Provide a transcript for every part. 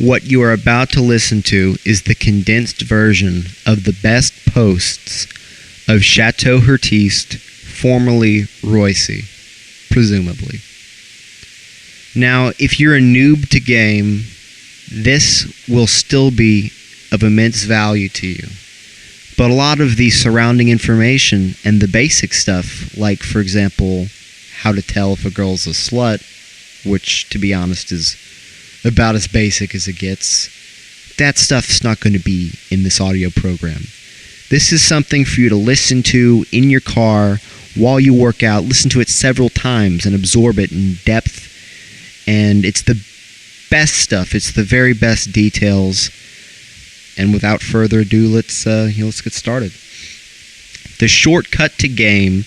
What you are about to listen to is the condensed version of the best posts of Chateau Heartiste, formerly Royce, presumably. Now, if you're a noob to game, this will still be of immense value to you. But a lot of the surrounding information and the basic stuff, like, for example, how to tell if a girl's a slut, which, to be honest, is about as basic as it gets, that stuff's not going to be in this audio program. This is something for you to listen to in your car while you work out. Listen to it several times and absorb it in depth. And it's the best stuff. It's the very best details. And without further ado, let's get started. The shortcut to game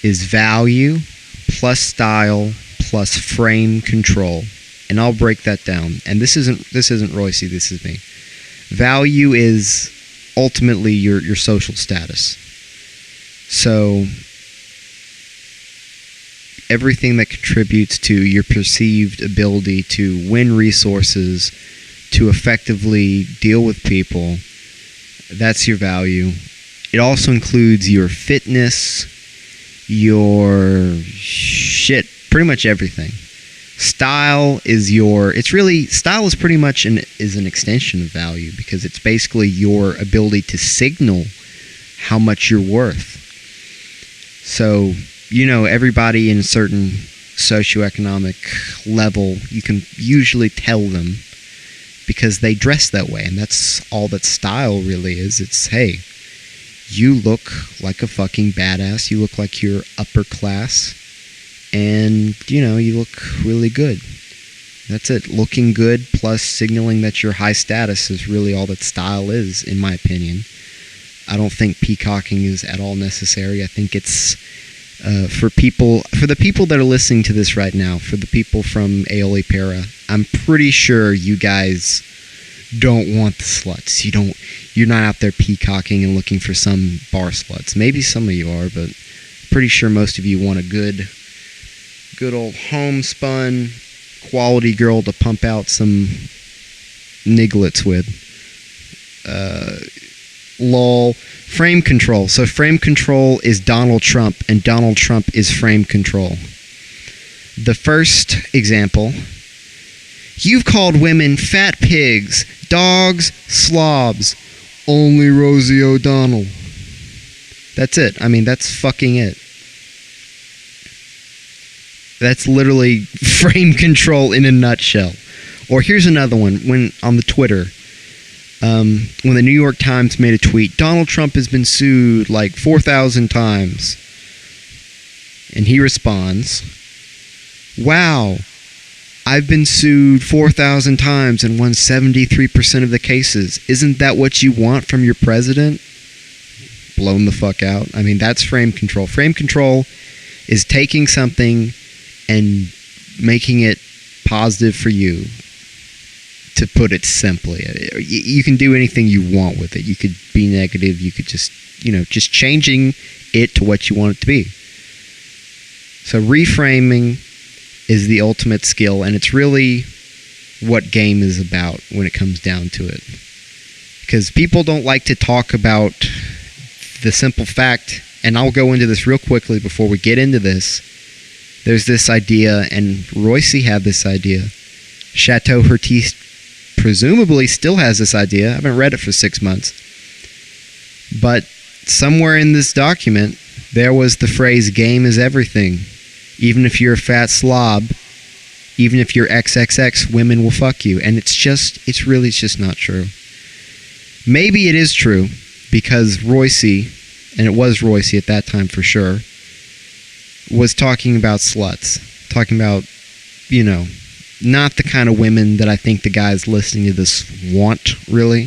is value plus style plus frame control. And I'll break that down. And this isn't Royce, this is me. Value is ultimately your social status. So everything that contributes to your perceived ability to win resources, to effectively deal with people, that's your value. It also includes your fitness, your shit, pretty much everything. Style is style is pretty much an extension of value, because it's basically your ability to signal how much you're worth. So, everybody in a certain socioeconomic level, you can usually tell them because they dress that way, and that's all that style really is. It's, hey, you look like a fucking badass, you look like you're upper class, and, you look really good. That's it. Looking good plus signaling that you're high status is really all that style is, in my opinion. I don't think peacocking is at all necessary. I think it's for the people that are listening to this right now, for the people from Aeoli Para, I'm pretty sure you guys don't want the sluts. You're not out there peacocking and looking for some bar sluts. Maybe some of you are, but pretty sure most of you want a good old homespun quality girl to pump out some nigglets with. Lol. Frame control. So frame control is Donald Trump, and Donald Trump is frame control. The first example: you've called women fat pigs, dogs, slobs. Only Rosie O'Donnell. That's it. That's fucking it. That's literally frame control in a nutshell. Or here's another one. When on the Twitter, when the New York Times made a tweet, Donald Trump has been sued like 4,000 times. And he responds, wow, I've been sued 4,000 times and won 73% of the cases. Isn't that what you want from your president? Blown the fuck out. That's frame control. Frame control is taking something and making it positive for you, to put it simply. You can do anything you want with it. You could be negative. You could just changing it to what you want it to be. So reframing is the ultimate skill, and it's really what game is about when it comes down to it. Because people don't like to talk about the simple fact, and I'll go into this real quickly before we get into this. There's this idea, and Royce had this idea. Chateau Heartiste presumably still has this idea. I haven't read it for 6 months. But somewhere in this document, there was the phrase, game is everything. Even if you're a fat slob, even if you're XXX, women will fuck you. And it's just not true. Maybe it is true, because Royce, and it was Royce at that time for sure, was talking about sluts. Talking about, not the kind of women that I think the guys listening to this want, really.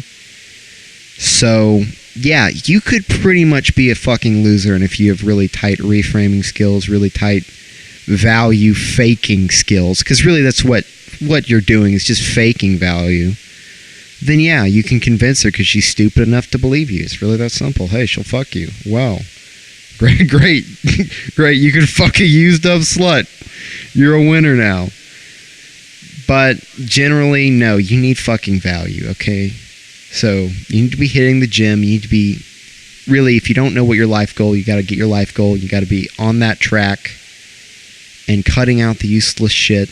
So, yeah, you could pretty much be a fucking loser, and if you have really tight reframing skills, really tight value faking skills, because really that's what you're doing, is just faking value, then yeah, you can convince her because she's stupid enough to believe you. It's really that simple. Hey, she'll fuck you. Wow. Great. You can fuck a used up slut. You're a winner now. But generally, no, you need fucking value, okay? So you need to be hitting the gym. You need to be, really, if you don't know what your life goal, you got to get your life goal. You got to be on that track and cutting out the useless shit.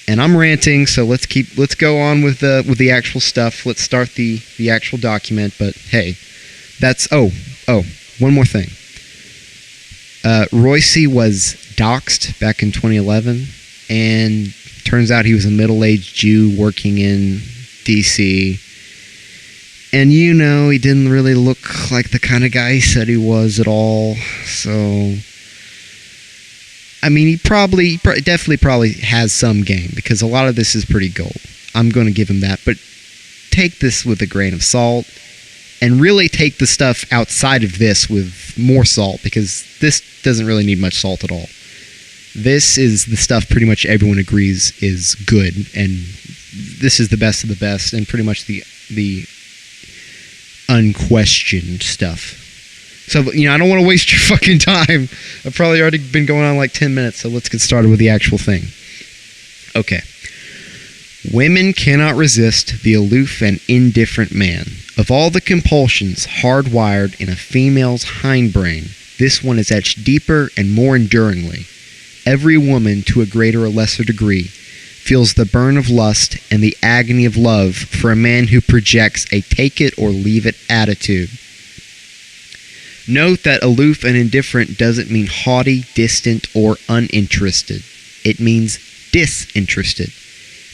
And I'm ranting, so let's go on with the actual stuff. Let's start the actual document. But hey, that's one more thing. Royce was doxxed back in 2011, and turns out he was a middle-aged Jew working in D.C. And he didn't really look like the kind of guy he said he was at all. So, I mean, he definitely has some game, because a lot of this is pretty gold. I'm going to give him that. But take this with a grain of salt, and really take the stuff outside of this with more salt, because this doesn't really need much salt at all. This is the stuff pretty much everyone agrees is good, and this is the best of the best, and pretty much the unquestioned stuff. So, I don't want to waste your fucking time. I've probably already been going on like 10 minutes, so let's get started with the actual thing. Okay. Women cannot resist the aloof and indifferent man. Of all the compulsions hardwired in a female's hindbrain, this one is etched deeper and more enduringly. Every woman, to a greater or lesser degree, feels the burn of lust and the agony of love for a man who projects a take-it-or-leave-it attitude. Note that aloof and indifferent doesn't mean haughty, distant, or uninterested. It means disinterested.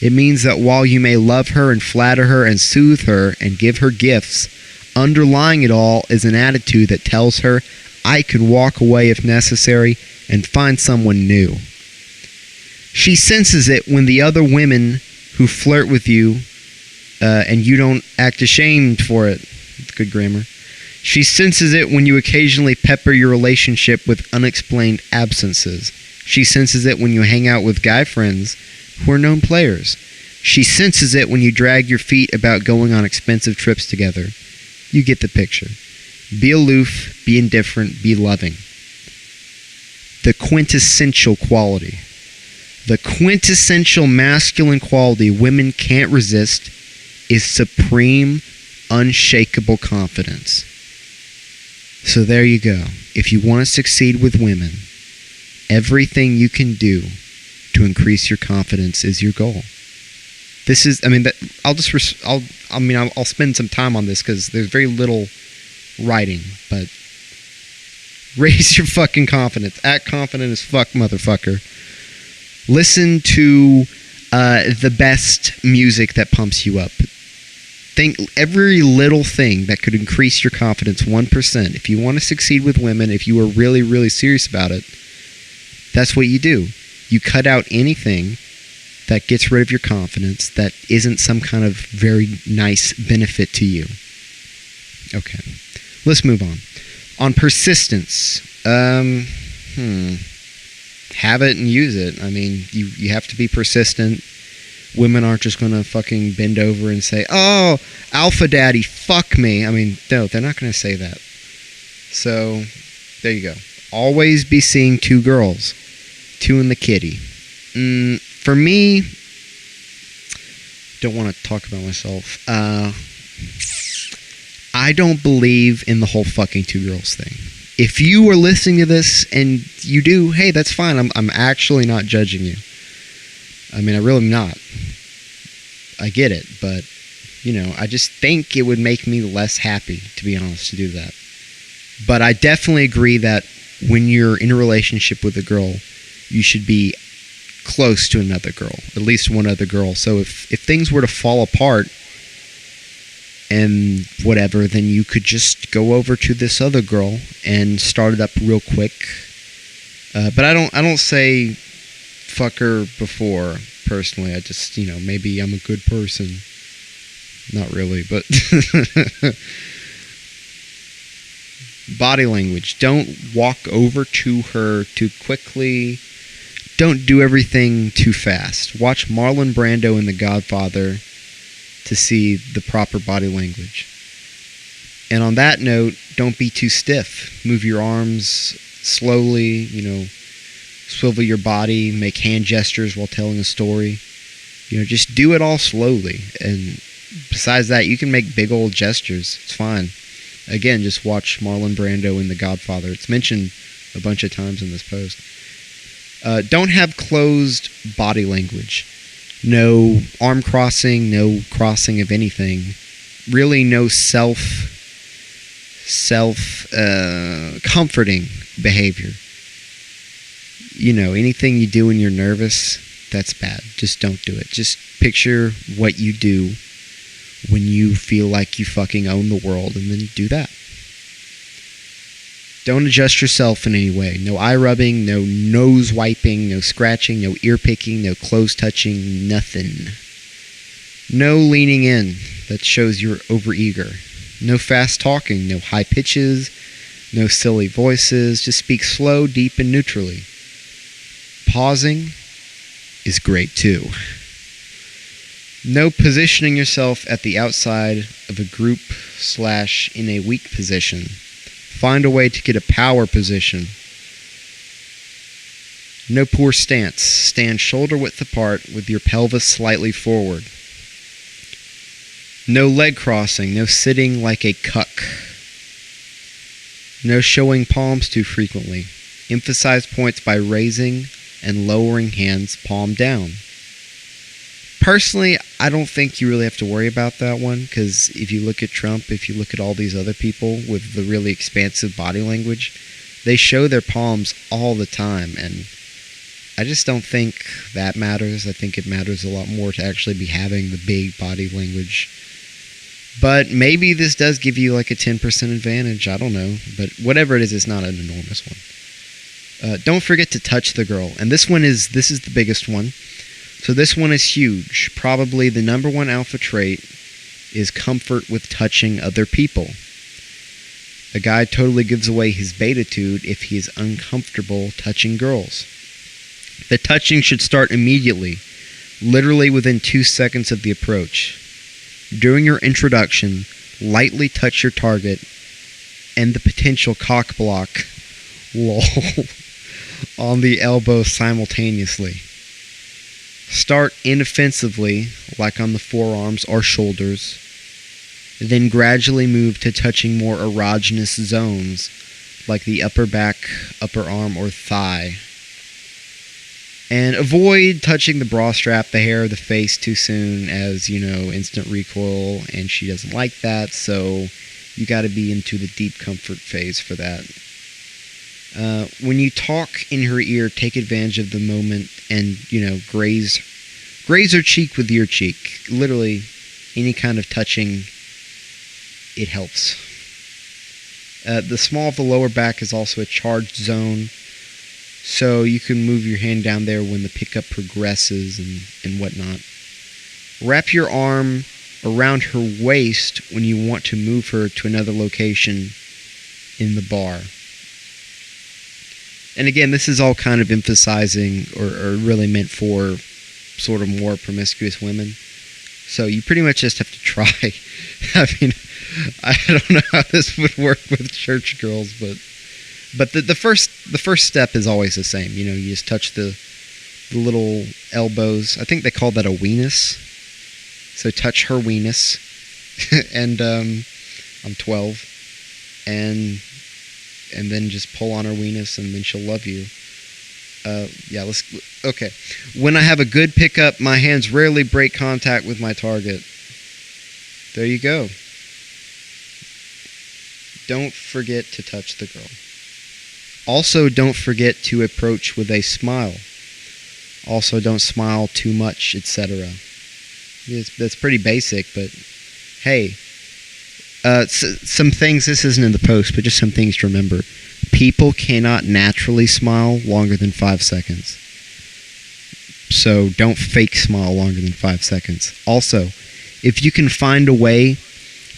It means that while you may love her and flatter her and soothe her and give her gifts, underlying it all is an attitude that tells her, I can walk away if necessary and find someone new. She senses it when the other women who flirt with you and you don't act ashamed for it. Good grammar. She senses it when you occasionally pepper your relationship with unexplained absences. She senses it when you hang out with guy friends who are known players. She senses it when you drag your feet about going on expensive trips together. You get the picture. Be aloof, be indifferent, be loving. The quintessential quality. The quintessential masculine quality women can't resist is supreme, unshakable confidence. So there you go. If you want to succeed with women, everything you can do to increase your confidence is your goal. This is, I'll spend some time on this because there's very little writing, but raise your fucking confidence. Act confident as fuck, motherfucker. Listen to the best music that pumps you up. Think every little thing that could increase your confidence 1%. If you want to succeed with women, if you are really, really serious about it, that's what you do. You cut out anything that gets rid of your confidence that isn't some kind of very nice benefit to you. Okay. Let's move on. On persistence. Have it and use it. I mean, you have to be persistent. Women aren't just going to fucking bend over and say, oh, alpha daddy, fuck me. I mean, no, they're not going to say that. So, there you go. Always be seeing two girls. Two in the kitty. For me, don't want to talk about myself. I don't believe in the whole fucking two girls thing. If you are listening to this and you do, hey, that's fine. I'm actually not judging you. I mean, I really am not. I get it, but, I just think it would make me less happy, to be honest, to do that. But I definitely agree that when you're in a relationship with a girl, you should be close to another girl, at least one other girl. So if things were to fall apart and whatever, then you could just go over to this other girl and start it up real quick. But I don't say fuck her before, personally. I just, maybe I'm a good person. Not really, but body language. Don't walk over to her too quickly. Don't do everything too fast. Watch Marlon Brando in The Godfather to see the proper body language. And on that note, don't be too stiff. Move your arms slowly, swivel your body, make hand gestures while telling a story. Just do it all slowly. And besides that, you can make big old gestures. It's fine. Again, just watch Marlon Brando in The Godfather. It's mentioned a bunch of times in this post. Don't have closed body language. No arm crossing, no crossing of anything. Really no comforting behavior. Anything you do when you're nervous, that's bad. Just don't do it. Just picture what you do when you feel like you fucking own the world, and then do that. Don't adjust yourself in any way. No eye rubbing, no nose wiping, no scratching, no ear picking, no clothes touching, nothing. No leaning in that shows you're overeager. No fast talking, no high pitches, no silly voices. Just speak slow, deep, and neutrally. Pausing is great too. No positioning yourself at the outside of a group / in a weak position. Find a way to get a power position. No poor stance. Stand shoulder width apart with your pelvis slightly forward. No leg crossing. No sitting like a cuck. No showing palms too frequently. Emphasize points by raising and lowering hands palm down. Personally, I don't think you really have to worry about that one, because if you look at Trump, if you look at all these other people with the really expansive body language, they show their palms all the time, and I just don't think that matters. I think it matters a lot more to actually be having the big body language. But maybe this does give you like a 10% advantage, I don't know, but whatever it is, it's not an enormous one. Don't forget to touch the girl, and this is the biggest one. So this one is huge. Probably the number one alpha trait is comfort with touching other people. A guy totally gives away his beatitude if he is uncomfortable touching girls. The touching should start immediately, literally within 2 seconds of the approach. During your introduction, lightly touch your target and the potential cock block, lol, on the elbow simultaneously. Start inoffensively, like on the forearms or shoulders, then gradually move to touching more erogenous zones, like the upper back, upper arm, or thigh. And avoid touching the bra strap, the hair, the face too soon, as, instant recoil, and she doesn't like that, so you gotta be into the deep comfort phase for that. When you talk in her ear, take advantage of the moment and, graze her cheek with your cheek. Literally, any kind of touching, it helps. The small of the lower back is also a charged zone, so you can move your hand down there when the pickup progresses and whatnot. Wrap your arm around her waist when you want to move her to another location in the bar. And again, this is all kind of emphasizing or really meant for sort of more promiscuous women. So you pretty much just have to try. I mean, I don't know how this would work with church girls, but the first step is always the same. You just touch the little elbows. I think they call that a weenus. So touch her weenus, and I'm 12, and then just pull on her weenus, and then she'll love you. Okay. When I have a good pickup, my hands rarely break contact with my target. There you go. Don't forget to touch the girl. Also, don't forget to approach with a smile. Also, don't smile too much, etc. That's pretty basic, but hey, some things, this isn't in the post, but just some things to remember. People cannot naturally smile longer than 5 seconds. So don't fake smile longer than 5 seconds. Also, if you can find a way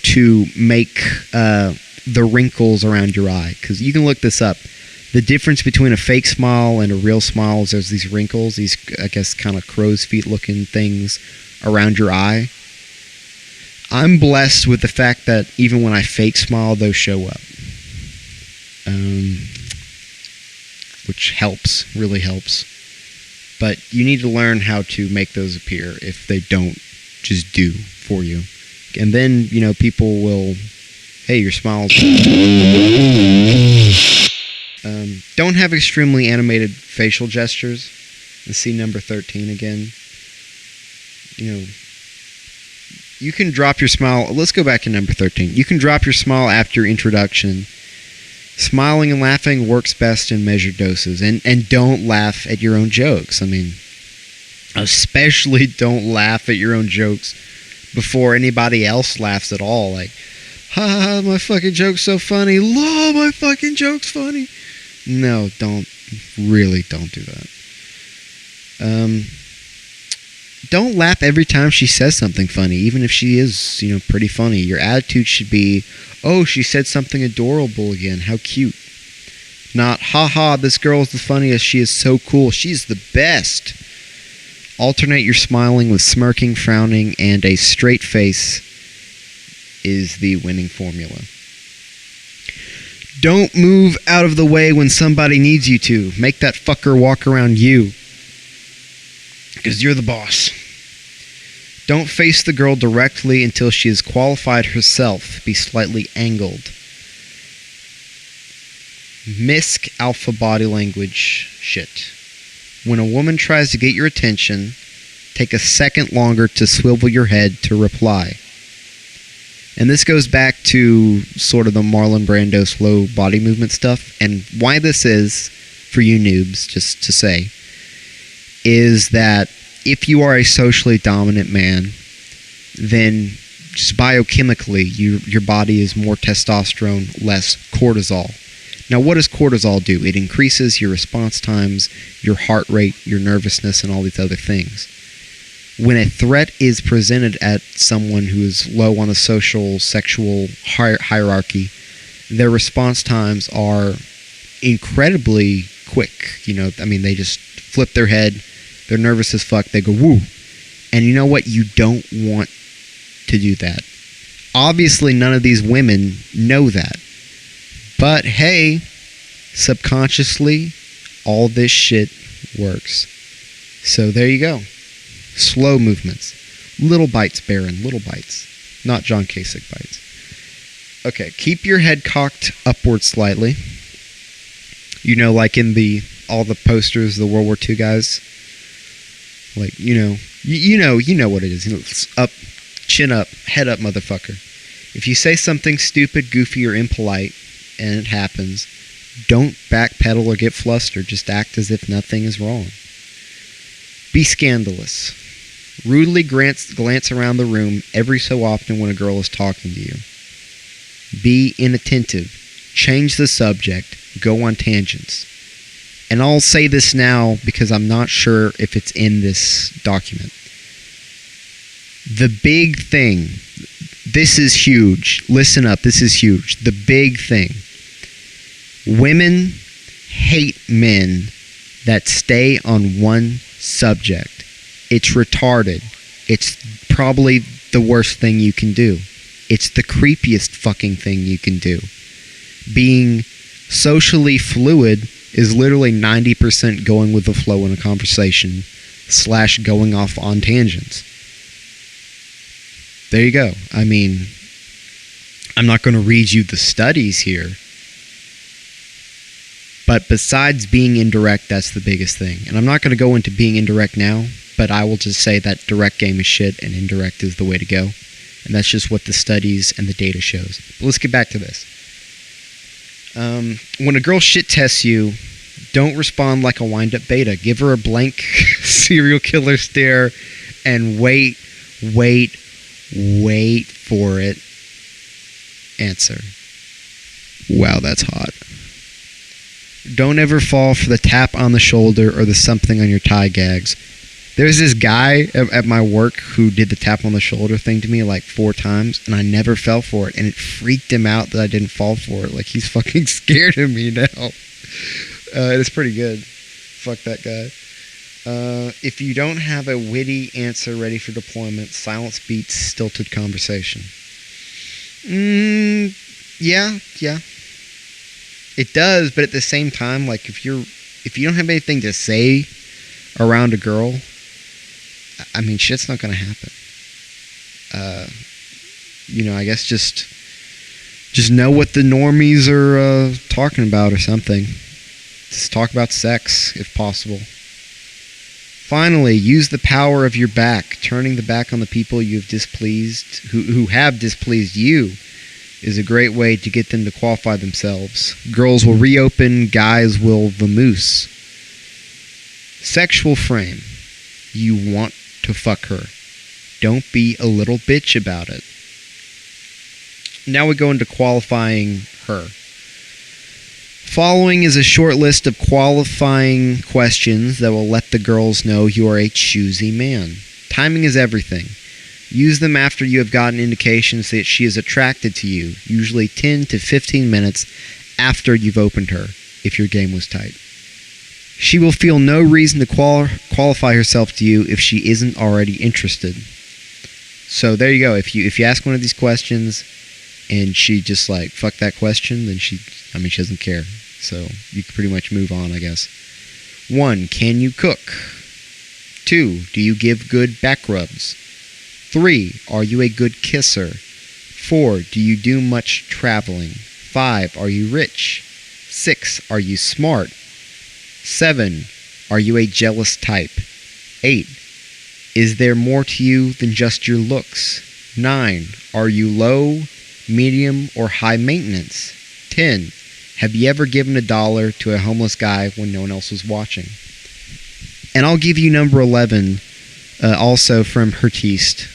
to make the wrinkles around your eye, because you can look this up. The difference between a fake smile and a real smile is there's these wrinkles, these, I guess, kind of crow's feet looking things around your eye. I'm blessed with the fact that even when I fake smile, those show up. Which helps, really helps. But you need to learn how to make those appear if they don't just do for you. And then, people will, hey, your smile's... don't have extremely animated facial gestures. And see number 13 again. You can drop your smile. Let's go back to number 13. You can drop your smile after your introduction. Smiling and laughing works best in measured doses. And don't laugh at your own jokes. I mean, especially don't laugh at your own jokes before anybody else laughs at all. Like, ha, my fucking joke's so funny. Love, my fucking joke's funny. No, don't do that. Don't laugh every time she says something funny, even if she is, pretty funny. Your attitude should be, oh, she said something adorable again. How cute. Not, haha, this girl is the funniest. She is so cool. She's the best. Alternate your smiling with smirking, frowning, and a straight face is the winning formula. Don't move out of the way when somebody needs you to. Make that fucker walk around you. Because you're the boss. Don't face the girl directly until she has qualified herself. Be slightly angled. Misc alpha body language shit. When a woman tries to get your attention, take a second longer to swivel your head to reply. And this goes back to sort of the Marlon Brando slow body movement stuff. And why this is, for you noobs, just to say, is that if you are a socially dominant man, then just biochemically, your body is more testosterone, less cortisol. Now, what does cortisol do? It increases your response times, your heart rate, your nervousness, and all these other things. When a threat is presented at someone who is low on the social, sexual hierarchy, their response times are incredibly quick. They just flip their head. They're nervous as fuck. They go, woo. And you know what? You don't want to do that. Obviously, none of these women know that. But hey, subconsciously, all this shit works. So there you go. Slow movements. Little bites, Baron. Little bites. Not John Kasich bites. Okay, keep your head cocked upward slightly. Like in all the posters, the World War II guys. Like, you know what it is. It's up, chin up, head up, motherfucker. If you say something stupid, goofy, or impolite, and it happens, don't backpedal or get flustered. Just act as if nothing is wrong. Be scandalous. Rudely glance around the room every so often when a girl is talking to you. Be inattentive. Change the subject. Go on tangents. And I'll say this now because I'm not sure if it's in this document. The big thing, this is huge. Listen up, this is huge. The big thing. Women hate men that stay on one subject. It's retarded. It's probably the worst thing you can do. It's the creepiest fucking thing you can do. Being socially fluid is literally 90% going with the flow in a conversation / going off on tangents. There you go. I mean, I'm not going to read you the studies here. But besides being indirect, that's the biggest thing. And I'm not going to go into being indirect now, but I will just say that direct game is shit and indirect is the way to go. And that's just what the studies and the data shows. But let's get back to this. When a girl shit tests you, don't respond like a wind-up beta. Give her a blank serial killer stare and wait for it. Answer. Wow, that's hot. Don't ever fall for the tap on the shoulder or the something on your tie gags. There's this guy at my work who did the tap on the shoulder thing to me like 4 times, and I never fell for it, and it freaked him out that I didn't fall for it. Like, he's fucking scared of me now. It's pretty good. Fuck that guy. If you don't have a witty answer ready for deployment, silence beats stilted conversation. Yeah. It does, but at the same time, like, if you don't have anything to say, around a girl, I mean, shit's not going to happen. I guess just know what the normies are talking about or something. Just talk about sex, if possible. Finally, use the power of your back. Turning the back on the people you have displeased, who have displeased you, is a great way to get them to qualify themselves. Girls will reopen, guys will vamoose. Sexual frame. You want to fuck her. Don't be a little bitch about it. Now we go into qualifying her. Following is a short list of qualifying questions that will let the girls know you are a choosy man. Timing is everything. Use them after you have gotten indications that she is attracted to you, usually 10 to 15 minutes after you've opened her, if your game was tight. She will feel no reason to qualify herself to you if she isn't already interested. So there you go. If you ask one of these questions and she just like, fuck that question, then she doesn't care. So you can pretty much move on, I guess. 1. Can you cook? 2. Do you give good back rubs? 3. Are you a good kisser? 4. Do you do much traveling? 5. Are you rich? 6. Are you smart? 7. Are you a jealous type? 8. Is there more to you than just your looks? 9. Are you low, medium, or high maintenance? 10. Have you ever given $1 to a homeless guy when no one else was watching? And I'll give you number 11, also from Heartiste,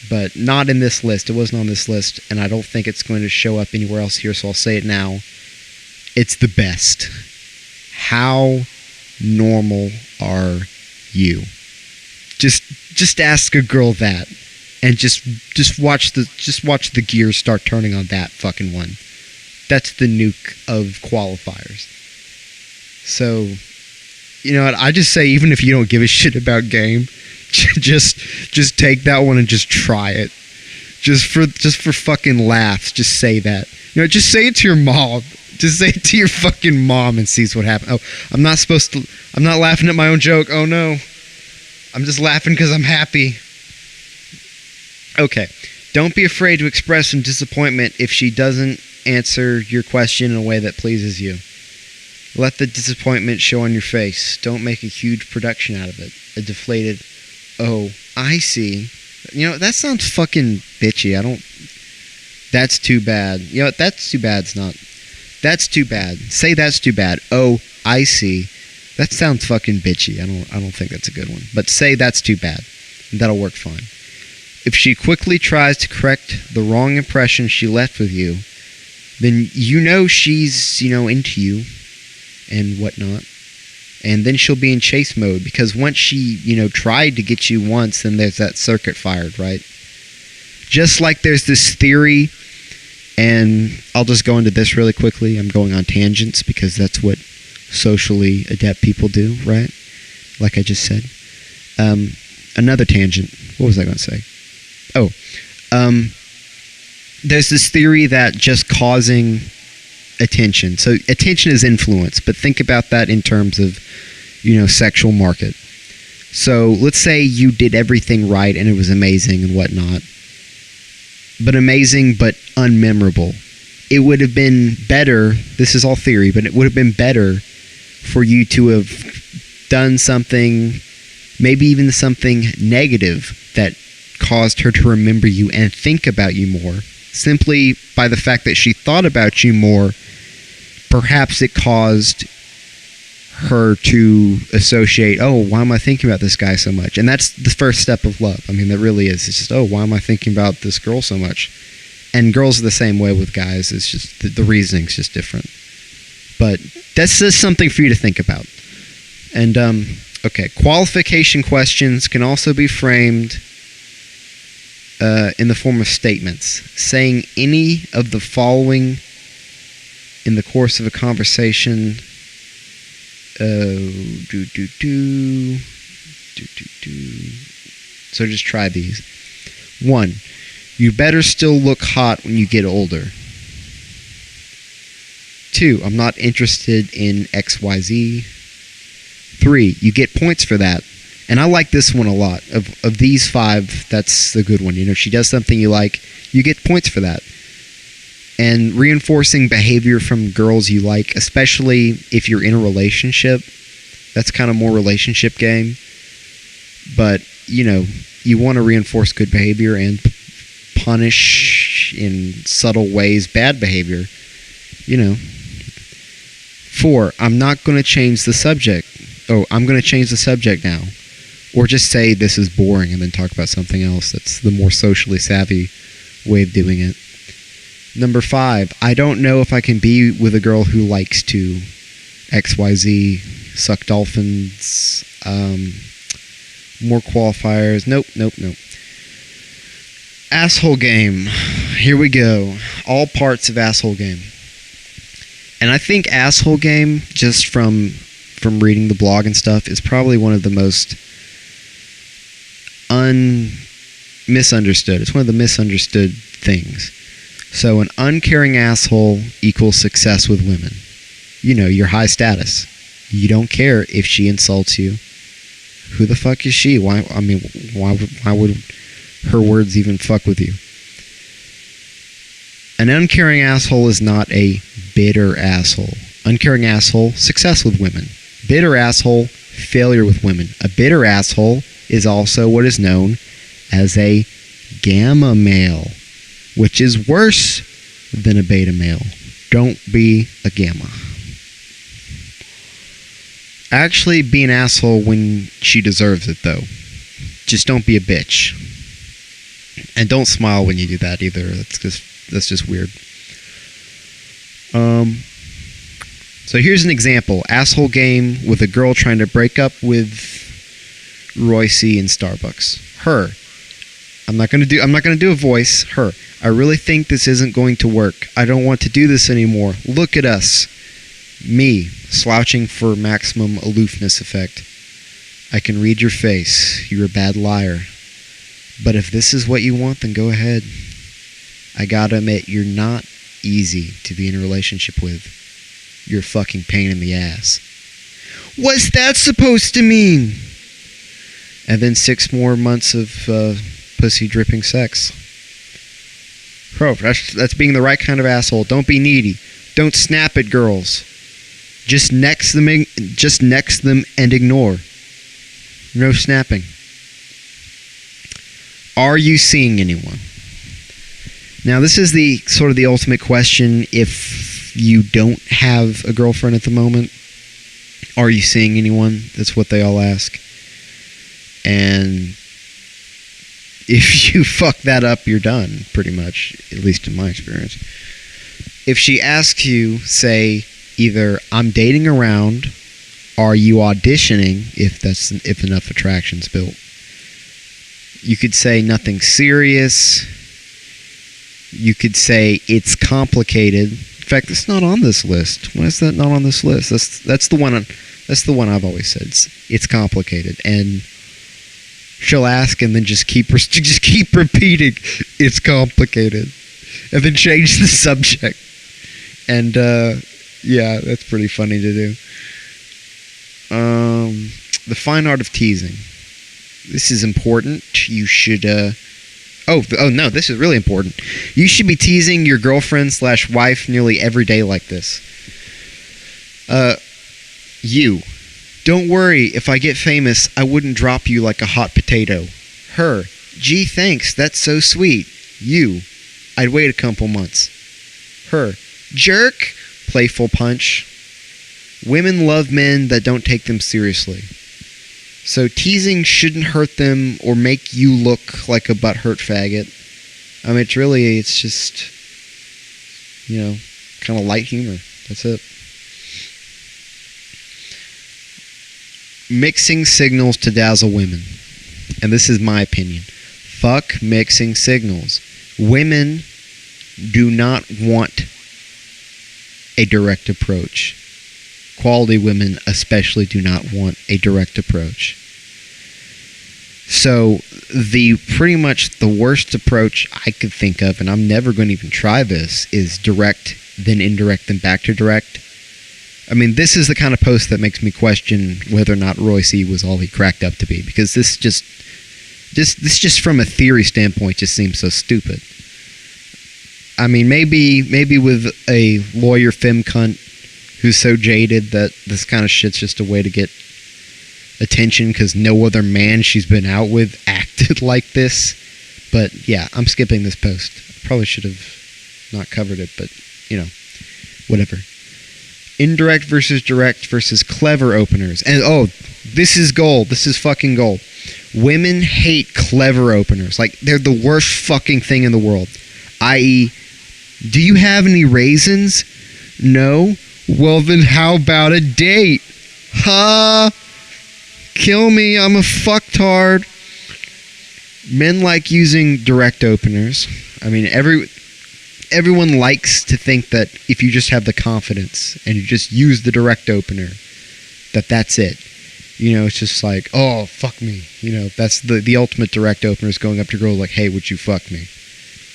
but not in this list. It wasn't on this list, and I don't think it's going to show up anywhere else here, so I'll say it now. It's the best. How normal are you? Just ask a girl that, and just watch the gears start turning on that fucking one. That's the nuke of qualifiers. So, you know what? I just say, even if you don't give a shit about game, just take that one and just try it. Just for fucking laughs, just say that. You know, just say it to your mom. Just say it to your fucking mom and see what happens. Oh, I'm not laughing at my own joke. Oh no. I'm just laughing because I'm happy. Okay. Don't be afraid to express some disappointment if she doesn't answer your question in a way that pleases you. Let the disappointment show on your face. Don't make a huge production out of it. A deflated, oh, I see. You know, that sounds fucking bitchy. That's too bad. You know what? That's too bad's not. That's too bad. Say that's too bad. Oh, I see. That sounds fucking bitchy. I don't think that's a good one. But say that's too bad. That'll work fine. If she quickly tries to correct the wrong impression she left with you, then you know she's, into you and whatnot. And then she'll be in chase mode, because once she, tried to get you once, then there's that circuit fired, right? Just like there's this theory, and I'll just go into this really quickly. I'm going on tangents because that's what socially adept people do, right? Like I just said. Another tangent. What was I going to say? Oh, there's this theory that just causing attention. So attention is influence, but think about that in terms of, sexual market. So let's say you did everything right and it was amazing and whatnot, but amazing but unmemorable. It would have been better, this is all theory, but it would have been better for you to have done something, maybe even something negative that caused her to remember you and think about you more. Simply by the fact that she thought about you more, perhaps it caused her to associate, oh, why am I thinking about this guy so much? And that's the first step of love. I mean, that really is. It's just, oh, why am I thinking about this girl so much? And girls are the same way with guys. It's just, the reasoning's just different. But that's just something for you to think about. And, okay, qualification questions can also be framed in the form of statements. Saying any of the following in the course of a conversation. So just try these. 1. You better still look hot when you get older. 2. I'm not interested in XYZ. 3, you get points for that. And I like this one a lot. Of these 5, that's the good one. You know, she does something you like, you get points for that. And reinforcing behavior from girls you like, especially if you're in a relationship, that's kind of more relationship game. But, you know, you want to reinforce good behavior and punish in subtle ways bad behavior. You know. 4, I'm not going to change the subject. Oh, I'm going to change the subject now. Or just say this is boring and then talk about something else. That's the more socially savvy way of doing it. Number 5, I don't know if I can be with a girl who likes to XYZ, suck dolphins, more qualifiers. Nope. Asshole game. Here we go. All parts of asshole game. And I think asshole game, just from reading the blog and stuff, is probably one of the most misunderstood. It's one of the misunderstood things. So an uncaring asshole equals success with women. You know, you're high status. You don't care if she insults you. Who the fuck is she? Why would her words even fuck with you? An uncaring asshole is not a bitter asshole. Uncaring asshole, success with women. Bitter asshole, failure with women. A bitter asshole is also what is known as a gamma male, which is worse than a beta male. Don't be a gamma. Actually, be an asshole when she deserves it, though. Just don't be a bitch. And don't smile when you do that either. That's just weird. So here's an example. Asshole game with a girl trying to break up with Royce in Starbucks. Her. I'm not gonna do a voice. Her. I really think this isn't going to work. I don't want to do this anymore. Look at us. Me, slouching for maximum aloofness effect. I can read your face. You're a bad liar. But if this is what you want, then go ahead. I gotta admit, you're not easy to be in a relationship with. You're a fucking pain in the ass. What's that supposed to mean? And then 6 more months of pussy dripping sex. Bro, that's being the right kind of asshole. Don't be needy. Don't snap at girls. Just next them and ignore. No snapping. Are you seeing anyone? Now, this is the sort of the ultimate question if you don't have a girlfriend at the moment. Are you seeing anyone? That's what they all ask. And if you fuck that up, you're done, pretty much, at least in my experience. If she asks you, say, either I'm dating around, are you auditioning, if enough attraction's built. You could say nothing serious. You could say it's complicated. In fact, it's not on this list. Why is that not on this list? That's the one I've always said. It's complicated, and she'll ask, and then just keep repeating, it's complicated, and then change the subject. And yeah, that's pretty funny to do. The fine art of teasing. This is important. You should. Oh no, this is really important. You should be teasing your girlfriend/wife nearly every day like this. You. Don't worry, if I get famous, I wouldn't drop you like a hot potato. Her. Gee, thanks, that's so sweet. You. I'd wait a couple months. Her. Jerk. Playful punch. Women love men that don't take them seriously. So teasing shouldn't hurt them or make you look like a butthurt faggot. I mean, it's just, kind of light humor. That's it. Mixing signals to dazzle women. And this is my opinion. Fuck mixing signals. Women do not want a direct approach. Quality women especially do not want a direct approach. So pretty much the worst approach I could think of, and I'm never going to even try this, is direct, then indirect, then back to direct. I mean, this is the kind of post that makes me question whether or not Royce was all he cracked up to be, because this just from a theory standpoint just seems so stupid. I mean, maybe with a lawyer femme cunt who's so jaded that this kind of shit's just a way to get attention because no other man she's been out with acted like this. But yeah, I'm skipping this post. Probably should have not covered it, but whatever. Indirect versus direct versus clever openers. And this is gold. This is fucking gold. Women hate clever openers. Like, they're the worst fucking thing in the world. I.e., do you have any raisins? No? Well, then how about a date? Kill me, I'm a fucktard. Men like using direct openers. I mean, everyone likes to think that if you just have the confidence and you just use the direct opener, that's it. It's just like, oh, fuck me. That's the ultimate direct opener, is going up to a girl like, hey, would you fuck me?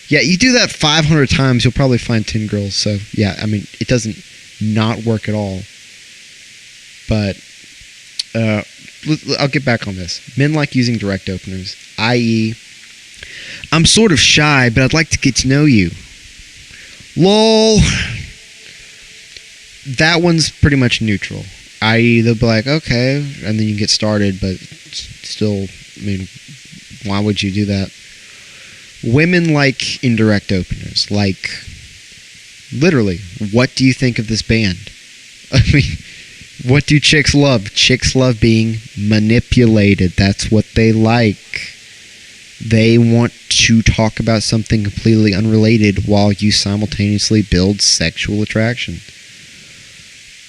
Yeah, you do that 500 times, you'll probably find 10 girls. So, yeah, I mean, it doesn't not work at all. But I'll get back on this. Men like using direct openers, i.e., I'm sort of shy, but I'd like to get to know you. Lol. That one's pretty much neutral. I.e., they'll be like, okay, and then you get started, but still, I mean, why would you do that? Women like indirect openers. Like, literally, what do you think of this band? I mean, what do chicks love? Chicks love being manipulated. That's what they like. They want to talk about something completely unrelated while you simultaneously build sexual attraction.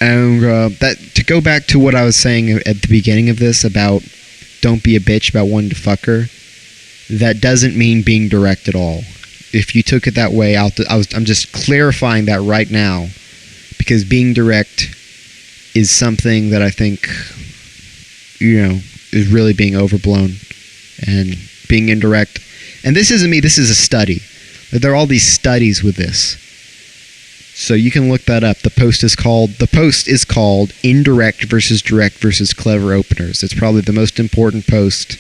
And to go back to what I was saying at the beginning of this about don't be a bitch about wanting to fuck her, that doesn't mean being direct at all. If you took it that way, I'm just clarifying that right now, because being direct is something that I think is really being overblown, and being indirect. And this isn't me. This is a study. There are all these studies with this. So you can look that up. The post is called Indirect versus Direct versus Clever Openers. It's probably the most important post.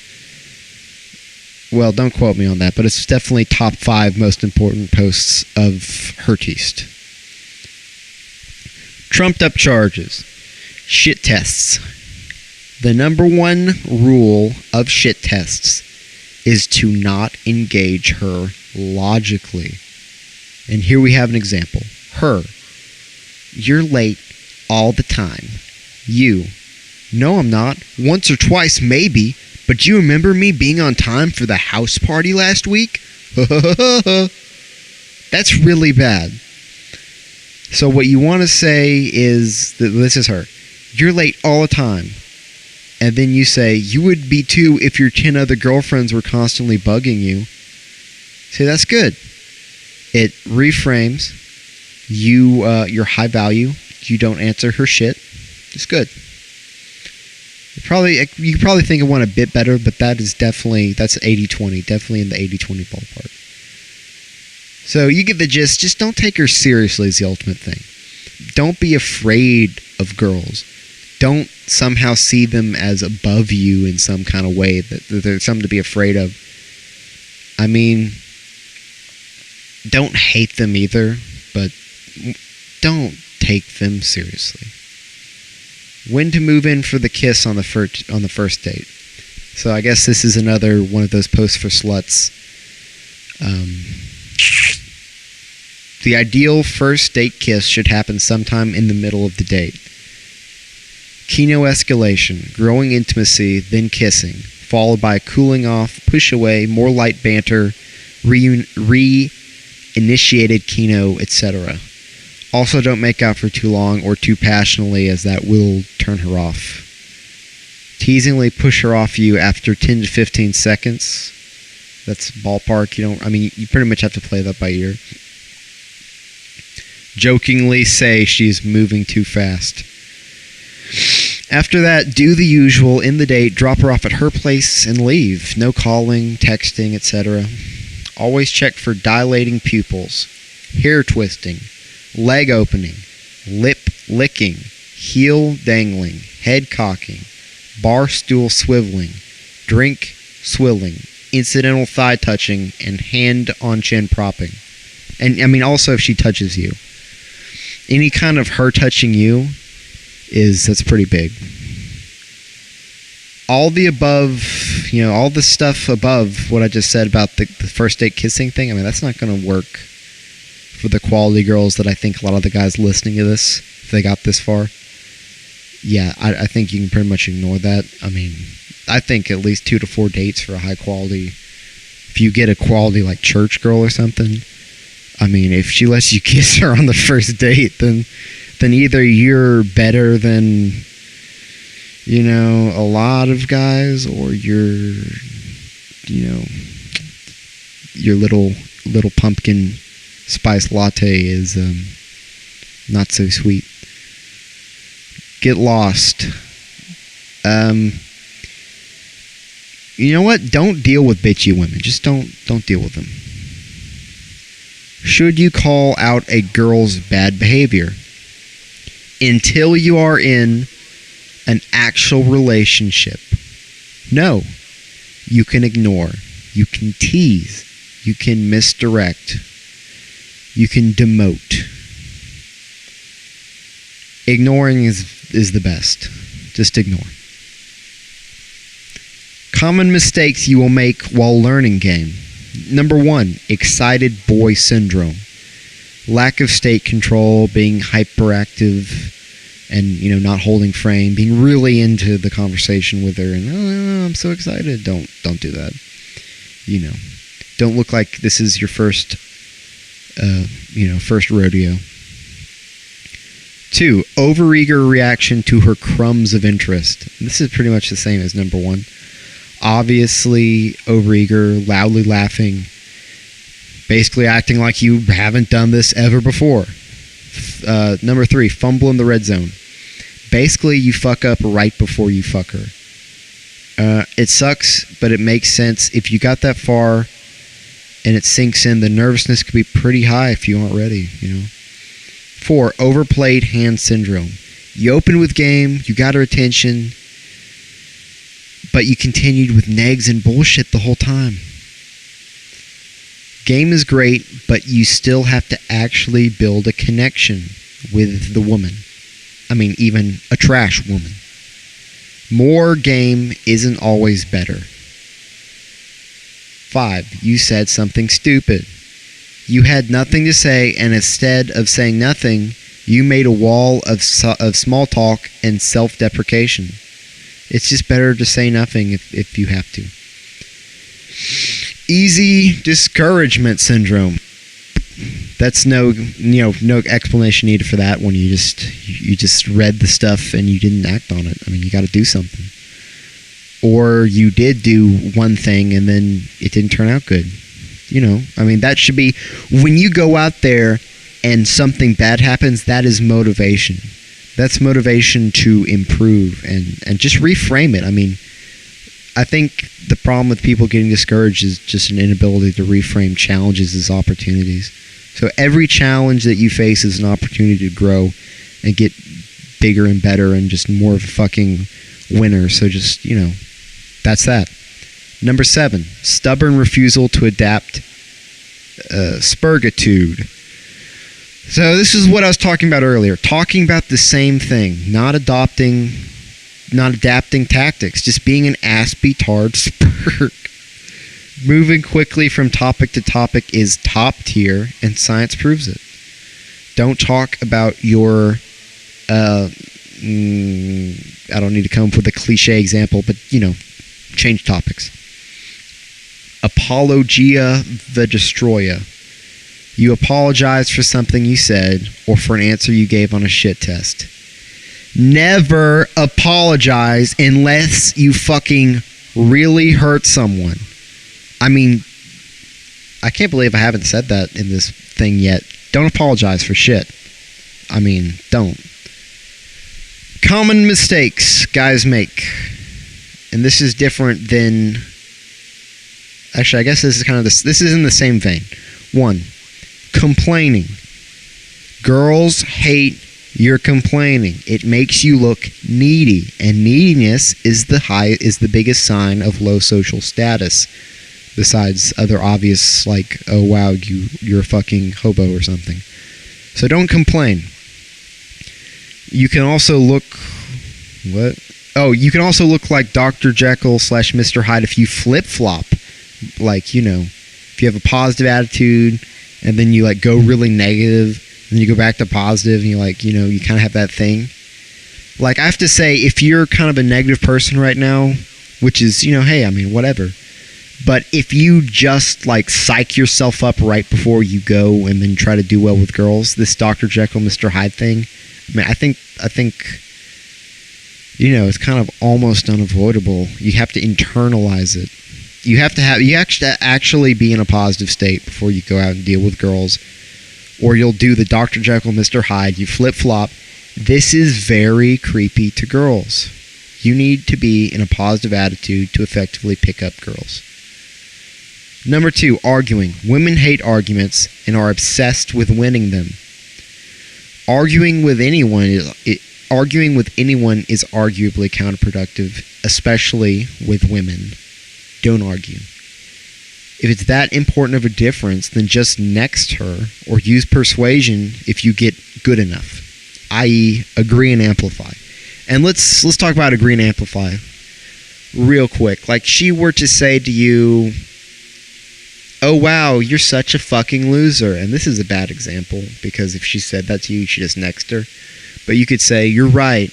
Well, don't quote me on that, but it's definitely top 5 most important posts of Heartiste. Trumped up charges. Shit tests. The number one rule of shit tests is to not engage her logically. And here we have an example. Her. You're late all the time. You. No, I'm not. Once or twice, maybe. But do you remember me being on time for the house party last week? That's really bad. So what you want to say is, this is her. You're late all the time. And then you say, you would be too if your 10 other girlfriends were constantly bugging you. See, that's good. It reframes you're high value. You don't answer her shit. It's good. You could probably think of one a bit better, but that's 80-20. Definitely in the 80-20 ballpark. So you get the gist. Just don't take her seriously is the ultimate thing. Don't be afraid of girls. Don't somehow see them as above you in some kind of way, that there's something to be afraid of. I mean, don't hate them either, but don't take them seriously. When to move in for the kiss on the first date. So I guess this is another one of those posts for sluts. The ideal first date kiss should happen sometime in the middle of the date. Kino escalation, growing intimacy, then kissing, followed by cooling off, push away, more light banter, re-initiated kino, etc. Also, don't make out for too long or too passionately, as that will turn her off. Teasingly push her off you after 10 to 15 seconds. That's ballpark. You pretty much have to play that by ear. Jokingly say she's moving too fast. After that, do the usual in the date, drop her off at her place and leave. No calling, texting, etc. Always check for dilating pupils, hair twisting, leg opening, lip licking, heel dangling, head cocking, bar stool swiveling, drink swilling, incidental thigh touching, and hand on chin propping. And I mean, also if she touches you. Any kind of her touching you that's pretty big. All the above, all the stuff above what I just said about the first date kissing thing, I mean, that's not going to work for the quality girls that I think a lot of the guys listening to this, if they got this far. Yeah, I think you can pretty much ignore that. I mean, I think at least 2 to 4 dates for a high quality. If you get a quality like church girl or something, I mean, if she lets you kiss her on the first date, then either you're better than, a lot of guys, or your little pumpkin spice latte is not so sweet. Get lost. You know what? Don't deal with bitchy women. Just don't deal with them. Should you call out a girl's bad behavior? Until you are in an actual relationship. No. You can ignore. You can tease. You can misdirect. You can demote. Ignoring is the best. Just ignore. Common mistakes you will make while learning game. Number 1, excited boy syndrome. Lack of state control, being hyperactive, and not holding frame, being really into the conversation with her, and I'm so excited. Don't do that. Don't look like this is your first rodeo. 2, overeager reaction to her crumbs of interest. This is pretty much the same as number 1. Obviously overeager, loudly laughing, basically acting like you haven't done this ever before. Number 3, fumble in the red zone. Basically, you fuck up right before you fuck her. It sucks, but it makes sense. If you got that far and it sinks in, the nervousness could be pretty high if you aren't ready, 4, overplayed hand syndrome. You opened with game, you got her attention, but you continued with negs and bullshit the whole time. Game is great, but you still have to actually build a connection with the woman. I mean, even a trash woman. More game isn't always better. 5, you said something stupid. You had nothing to say, and instead of saying nothing, you made a wall of small talk and self-deprecation. It's just better to say nothing if you have to. Easy discouragement syndrome. That's no explanation needed for that when you just read the stuff and you didn't act on it. I mean, you got to do something. Or you did do one thing and then it didn't turn out good. I mean, that should be, when you go out there and something bad happens, that is motivation. That's motivation to improve and just reframe it. I mean, I think the problem with people getting discouraged is just an inability to reframe challenges as opportunities. So every challenge that you face is an opportunity to grow and get bigger and better and just more of a fucking winner. So just, that's that. Number 7, stubborn refusal to adapt. Spurgitude. So this is what I was talking about earlier. Talking about the same thing. Not adapting tactics. Just being an ass-be-tard spurg. Moving quickly from topic to topic is top tier, and science proves it. Don't talk about your... I don't need to come up with a cliche example, but, change topics. Apologia the destroyer. You apologize for something you said or for an answer you gave on a shit test. Never apologize unless you fucking really hurt someone. I mean, I can't believe I haven't said that in this thing yet. Don't apologize for shit. I mean, don't. Common mistakes guys make. And this is different than... Actually, I guess this is kind of this is in the same vein. 1, complaining. Girls hate You're complaining. It makes you look needy, and neediness is the biggest sign of low social status, besides other obvious, like, oh wow, you're a fucking hobo or something. So don't complain. You can also look... What? Oh, you can also look like Dr. Jekyll / Mr. Hyde if you flip-flop. Like, you know, if you have a positive attitude, and then you, like, go really negative, and you go back to positive, and you, like, you know, you kind of have that thing. Like, I have to say, if you're kind of a negative person right now, which is, you know, hey, I mean, whatever. But if you just, like, psych yourself up right before you go and then try to do well with girls, this Dr. Jekyll, Mr. Hyde thing, I mean, I think, you know, it's kind of almost unavoidable. You have to internalize it. You have to actually be in a positive state before you go out and deal with girls, or you'll do the Dr. Jekyll, Mr. Hyde. You flip-flop. This is very creepy to girls. You need to be in a positive attitude to effectively pick up girls. Number 2, arguing. Women hate arguments and are obsessed with winning them. Arguing with anyone is arguably counterproductive, especially with women. Don't argue. If it's that important of a difference, then just next her or use persuasion if you get good enough, i.e. agree and amplify. And let's talk about agree and amplify real quick. Like, she were to say to you, oh wow, you're such a fucking loser. And this is a bad example, because if she said that to you, you should just next her. But you could say, you're right,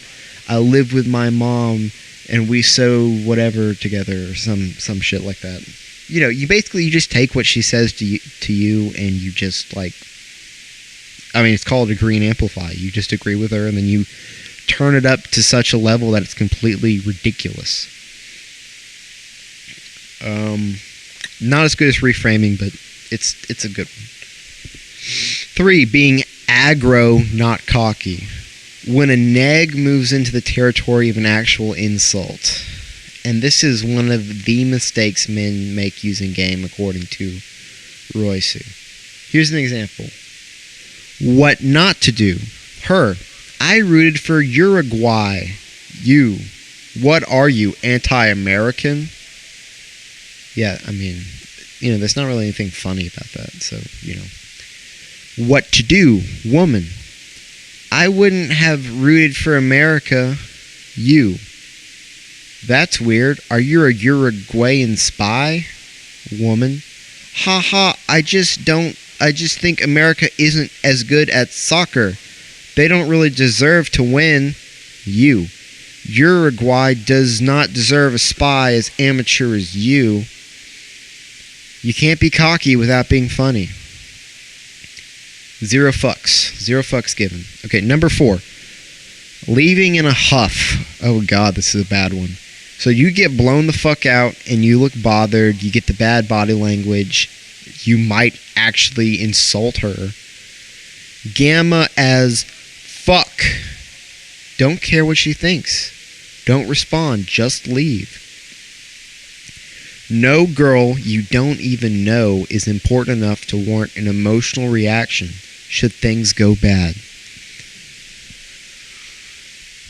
I live with my mom and we sew whatever together, or some shit like that. You know, you just take what she says to you and you just, like, I mean, it's called agree and amplify. You just agree with her and then you turn it up to such a level that it's completely ridiculous. Not as good as reframing, but it's a good one. 3, being aggro, not cocky. When a neg moves into the territory of an actual insult. And this is one of the mistakes men make using game, according to Royce. Here's an example. What not to do. Her. I rooted for Uruguay. You. What are you, anti-American? Yeah, I mean, you know, there's not really anything funny about that. So, you know. What to do. Woman. I wouldn't have rooted for America. You. That's weird. Are you a Uruguayan spy? Woman. Haha, I just think America isn't as good at soccer. They don't really deserve to win. You. Uruguay does not deserve a spy as amateur as you. You can't be cocky without being funny. 0 fucks. 0 fucks given. Okay, number 4. Leaving in a huff. Oh god, this is a bad one. So you get blown the fuck out and you look bothered. You get the bad body language. You might actually insult her. Gamma as fuck. Don't care what she thinks. Don't respond. Just leave. No girl you don't even know is important enough to warrant an emotional reaction should things go bad.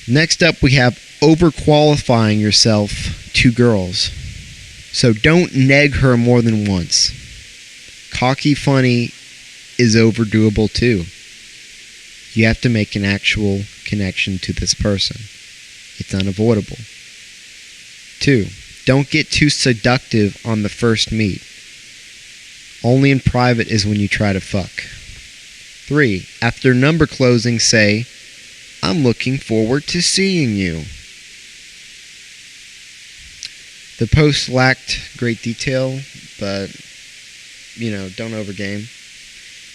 Next up, we have overqualifying yourself to girls. So don't neg her more than once. Cocky funny is overdoable too. You have to make an actual connection to this person. It's unavoidable. 2. Don't get too seductive on the first meet. Only in private is when you try to fuck. 3. After number closing, say, I'm looking forward to seeing you. The post lacked great detail, but, you know, don't overgame.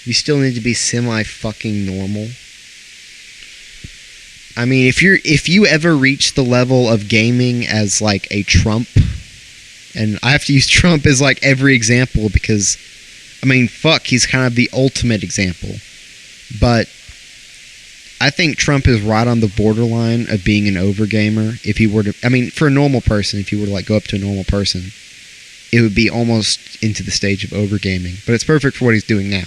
You still need to be semi-fucking normal. I mean, if you ever reach the level of gaming as, like, a Trump, and I have to use Trump as, like, every example because, I mean, fuck, he's kind of the ultimate example. But I think Trump is right on the borderline of being an overgamer. If he were to, I mean, for a normal person, if you were to, like, go up to a normal person, it would be almost into the stage of overgaming. But it's perfect for what he's doing now.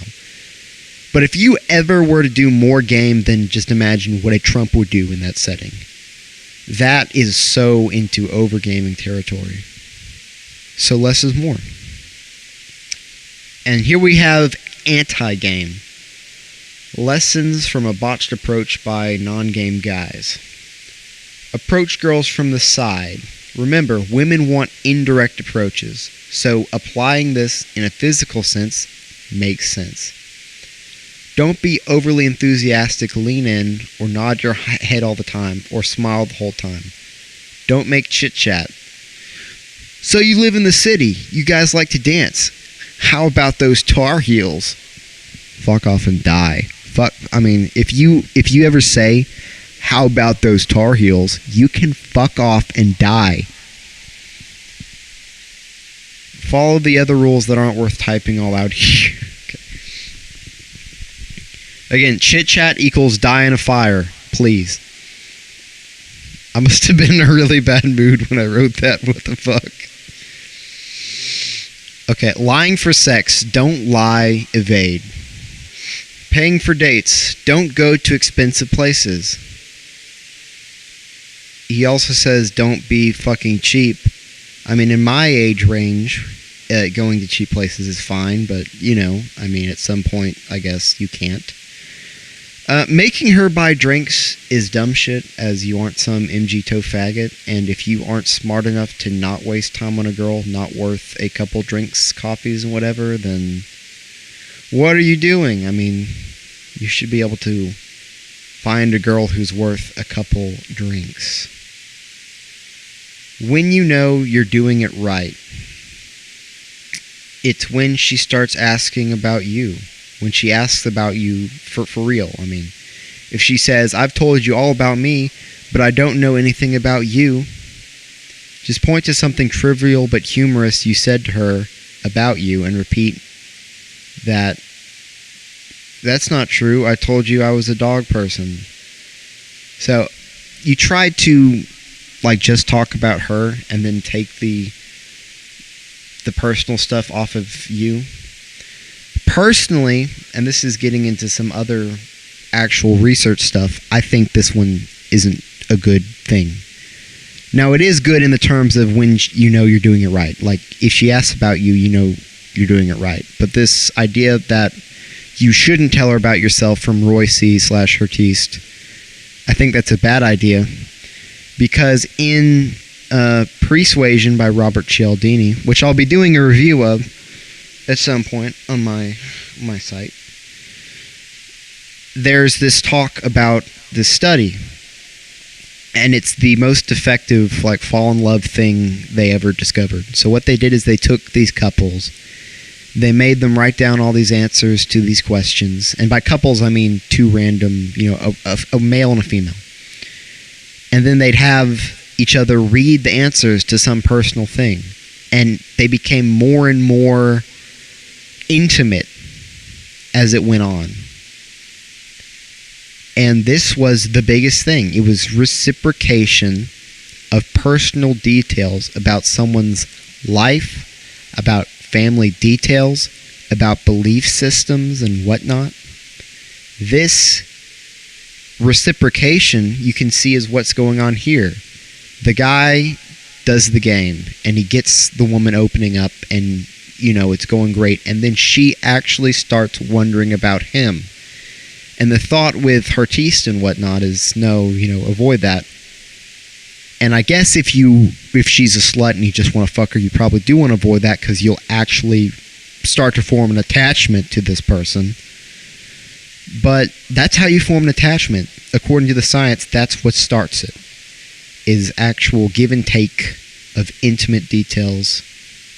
But if you ever were to do more game than just imagine what a Trump would do in that setting, that is so into overgaming territory. So less is more. And here we have anti-game. Lessons from a botched approach by non-game guys. Approach girls from the side. Remember, women want indirect approaches, so applying this in a physical sense makes sense. Don't be overly enthusiastic, lean in, or nod your head all the time, or smile the whole time. Don't make chit-chat. So you live in the city. You guys like to dance. How about those Tar Heels? Fuck off and die. If you ever say, how about those Tar Heels, you can fuck off and die. Follow the other rules that aren't worth typing all out here. Okay. Again, chit-chat equals die in a fire. Please. I must have been in a really bad mood when I wrote that. What the fuck? Okay, lying for sex. Don't lie, evade. Paying for dates. Don't go to expensive places. He also says don't be fucking cheap. I mean, in my age range, going to cheap places is fine, but, at some point, I guess you can't. Making her buy drinks is dumb shit, as you aren't some MGTOW faggot, and if you aren't smart enough to not waste time on a girl not worth a couple drinks, coffees, and whatever, then what are you doing? I mean, you should be able to find a girl who's worth a couple drinks. When you know you're doing it right, it's when she starts asking about you. When she asks about you for real. I mean, if she says, I've told you all about me, but I don't know anything about you, just point to something trivial but humorous you said to her about you and repeat that. That's not true. I told you I was a dog person. So you try to just talk about her and then take the personal stuff off of you. Personally, and this is getting into some other actual research stuff, I think this one isn't a good thing. Now, it is good in the terms of when you know you're doing it right. Like, if she asks about you, you know you're doing it right. But this idea that you shouldn't tell her about yourself from Roy C/Heartiste, I think that's a bad idea. Because in Persuasion by Robert Cialdini, which I'll be doing a review of at some point on my site, there's this talk about this study, and it's the most effective fall in love thing they ever discovered. So what they did is they took these couples, they made them write down all these answers to these questions, and by couples I mean two random, a male and a female, and then they'd have each other read the answers to some personal thing, and they became more and more intimate as it went on. And this was the biggest thing. It was reciprocation of personal details about someone's life, about family details, about belief systems and whatnot. This reciprocation you can see is what's going on here. The guy does the game and he gets the woman opening up, and it's going great, and then she actually starts wondering about him. And the thought with Heartiste and whatnot is, no, avoid that. And I guess if she's a slut and you just want to fuck her, you probably do want to avoid that, because you'll actually start to form an attachment to this person. But that's how you form an attachment. According to the science, that's what starts it, is actual give and take of intimate details.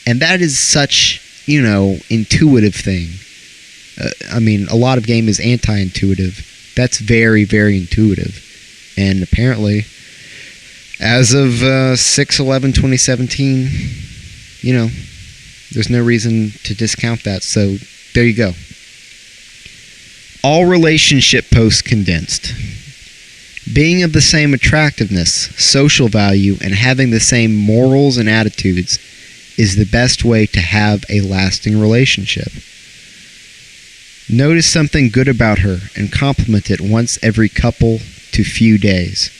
And that is such, intuitive thing. A lot of game is anti-intuitive. That's very, very intuitive. And apparently, as of 6/11/2017, there's no reason to discount that. So, there you go. All relationship posts condensed. Being of the same attractiveness, social value, and having the same morals and attitudes is the best way to have a lasting relationship. Notice something good about her and compliment it once every couple to few days.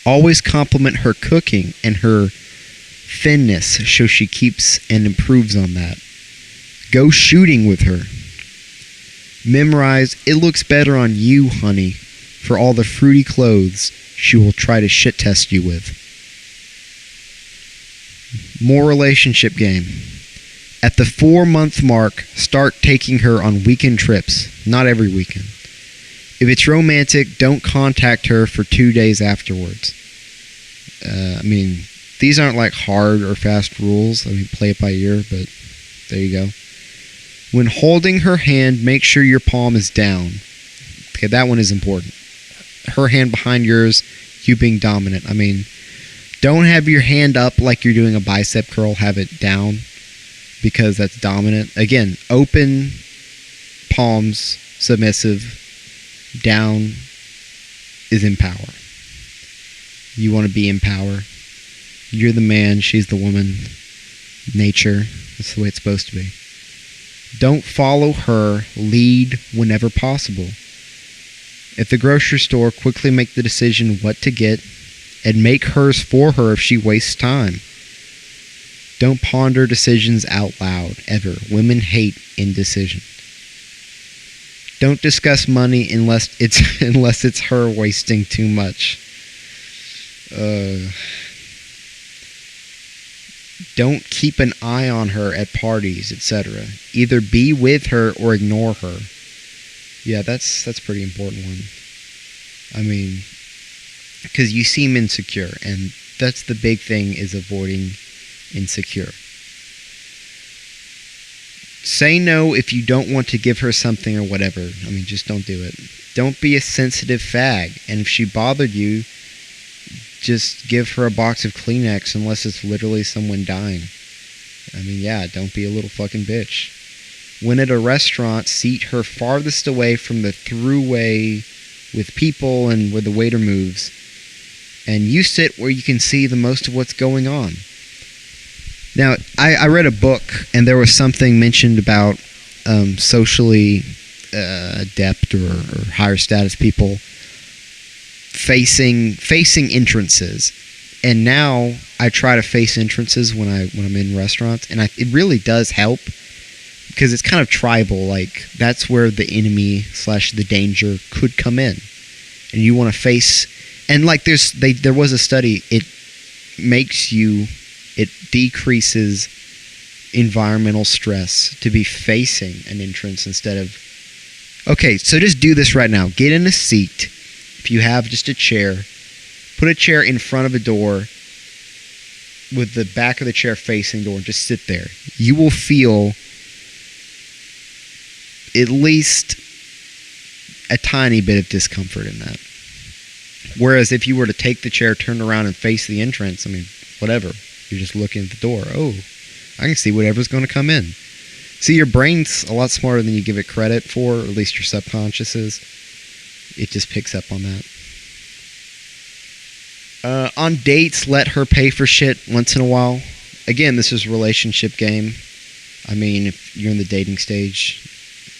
Always compliment her cooking and her thinness so she keeps and improves on that. Go shooting with her. Memorize, "It looks better on you, honey," for all the fruity clothes she will try to shit test you with. More relationship game. At the 4-month mark, start taking her on weekend trips. Not every weekend. If it's romantic, don't contact her for 2 days afterwards. These aren't like hard or fast rules. Play it by ear, but there you go. When holding her hand, make sure your palm is down. Okay, that one is important. Her hand behind yours, you being dominant. Don't have your hand up like you're doing a bicep curl. Have it down, because that's dominant. Again, open palms, submissive. Down is in power. You want to be in power. You're the man, she's the woman. Nature. That's the way it's supposed to be. Don't follow her. Lead whenever possible. At the grocery store, quickly make the decision what to get and make hers for her if she wastes time. Don't ponder decisions out loud, ever. Women hate indecision. Don't discuss money unless it's her wasting too much. Don't keep an eye on her at parties, etc. Either be with her or ignore her. Yeah, that's a pretty important one. Because you seem insecure, and that's the big thing, is avoiding insecure. Say no if you don't want to give her something or whatever. Just don't do it. Don't be a sensitive fag. And if she bothered you, just give her a box of Kleenex unless it's literally someone dying. Don't be a little fucking bitch. When at a restaurant, seat her farthest away from the throughway with people and where the waiter moves. And you sit where you can see the most of what's going on. Now, I read a book, and there was something mentioned about socially adept or higher status people facing entrances. And now I try to face entrances when I'm in restaurants, and it really does help, because it's kind of tribal. Like, that's where the enemy / the danger could come in, and you want to face. And like there was a study. It decreases environmental stress to be facing an entrance instead of... Okay, so just do this right now. Get in a seat. If you have just a chair, put a chair in front of a door with the back of the chair facing the door, and just sit there. You will feel at least a tiny bit of discomfort in that. Whereas if you were to take the chair, turn around, and face the entrance, whatever. You're just looking at the door. Oh, I can see whatever's going to come in. See, your brain's a lot smarter than you give it credit for, or at least your subconscious is. It just picks up on that. On dates, let her pay for shit once in a while. Again, this is a relationship game. If you're in the dating stage,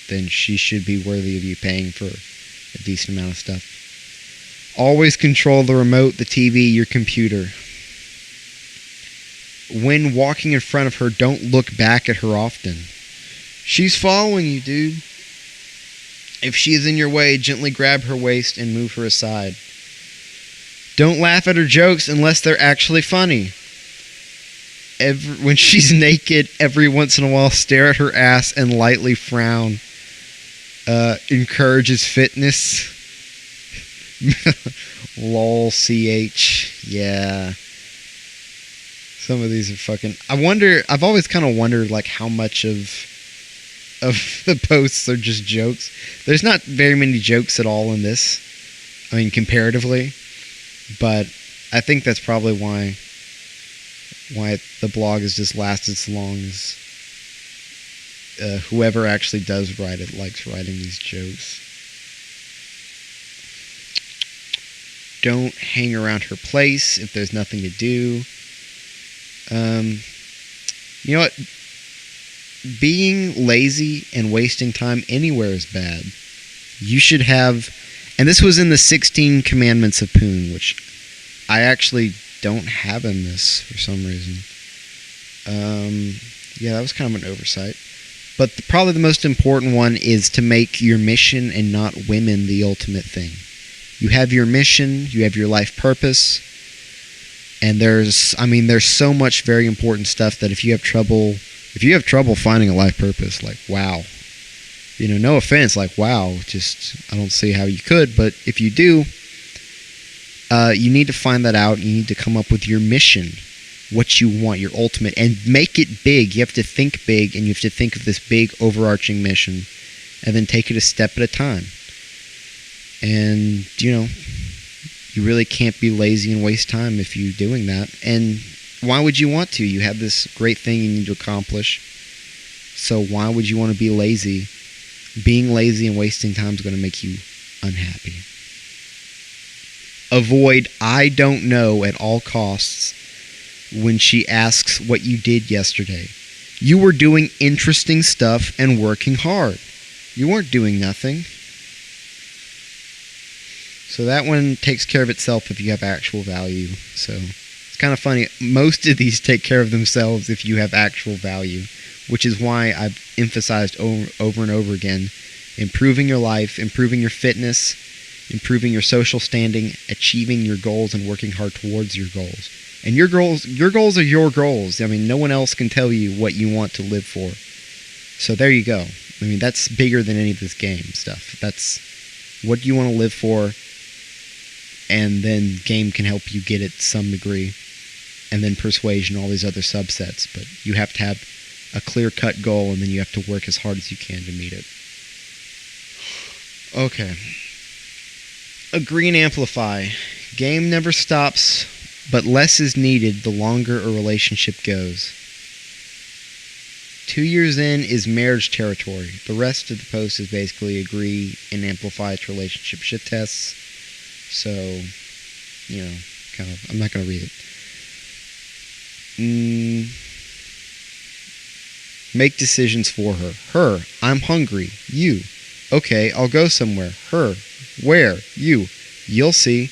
then she should be worthy of you paying for a decent amount of stuff. Always control the remote, the TV, your computer. When walking in front of her, don't look back at her often. She's following you, dude. If she is in your way, gently grab her waist and move her aside. Don't laugh at her jokes unless they're actually funny. When she's naked, every once in a while, stare at her ass and lightly frown. Encourages fitness. Lol, CH. Yeah. Some of these are fucking... I've always kind of wondered, like, how much of the posts are just jokes. There's not very many jokes at all in this. Comparatively. But I think that's probably why the blog has just lasted so long, as whoever actually does write it likes writing these jokes. Don't hang around her place if there's nothing to do. You know what? being lazy and wasting time anywhere is bad. You should have, and this was in the 16 Commandments of Poon, which I actually don't have in this for some reason. Yeah, that was kind of an oversight. But probably the most important one is to make your mission and not women the ultimate thing. You have your mission, you have your life purpose, and there's so much very important stuff that if you have trouble finding a life purpose, like, wow. No offense, like, wow, just, I don't see how you could, but if you do, you need to find that out. You need to come up with your mission, what you want, your ultimate, and make it big. You have to think big, and you have to think of this big overarching mission, and then take it a step at a time. And, you really can't be lazy and waste time if you're doing that. And why would you want to? You have this great thing you need to accomplish. So why would you want to be lazy? Being lazy and wasting time is going to make you unhappy. Avoid "I don't know" at all costs when she asks what you did yesterday. You were doing interesting stuff and working hard. You weren't doing nothing. So that one takes care of itself if you have actual value. So it's kind of funny. Most of these take care of themselves if you have actual value, which is why I've emphasized over and over again, improving your life, improving your fitness, improving your social standing, achieving your goals, and working hard towards your goals. And your goals are your goals. I mean, no one else can tell you what you want to live for. So there you go. I mean, that's bigger than any of this game stuff. That's what you want to live for, and then game can help you get it to some degree, and then persuasion, all these other subsets. But you have to have a clear-cut goal, and then you have to work as hard as you can to meet it. Okay. Agree and amplify. Game never stops, but less is needed the longer a relationship goes. 2 years in is marriage territory. The rest of the post is basically agree and amplify its relationship shit tests. So, I'm not going to read it. Make decisions for her. Her, I'm hungry. You, okay, I'll go somewhere. Her, where? You, you'll see.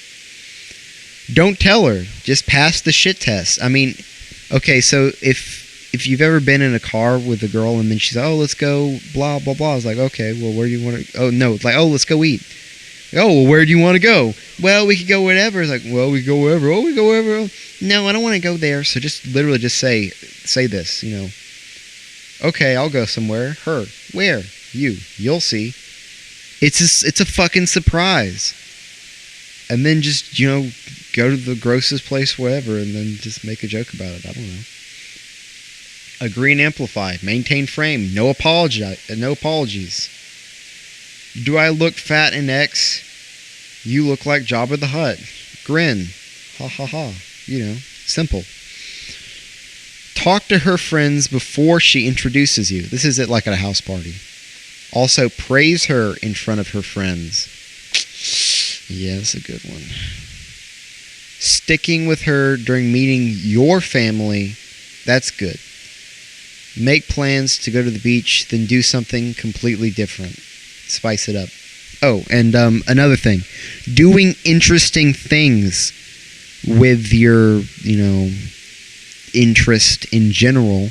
Don't tell her. Just pass the shit test. I mean, okay, so if you've ever been in a car with a girl and then she's like, oh, let's go, blah, blah, blah. It's like, okay, well, where do you want to... Oh, no, it's like, oh, let's go eat. Oh, well, where do you want to go? Well, we could go wherever. It's like, well, we go wherever. Oh, we go wherever. No, I don't want to go there. So just literally just say this, Okay, I'll go somewhere. Her, where? You, you'll see. It's a fucking surprise. And then just, go to the grossest place, whatever, and then just make a joke about it. I don't know. Agree and amplify. Maintain frame. No apologies. Do I look fat in X? You look like Jabba the Hutt. Grin. Ha ha ha. Simple. Talk to her friends before she introduces you. This is like at a house party. Also, praise her in front of her friends. Yeah, that's a good one. Sticking with her during meeting your family. That's good. Make plans to go to the beach, then do something completely different. Spice it up. Oh, and another thing. Doing interesting things with your, interest in general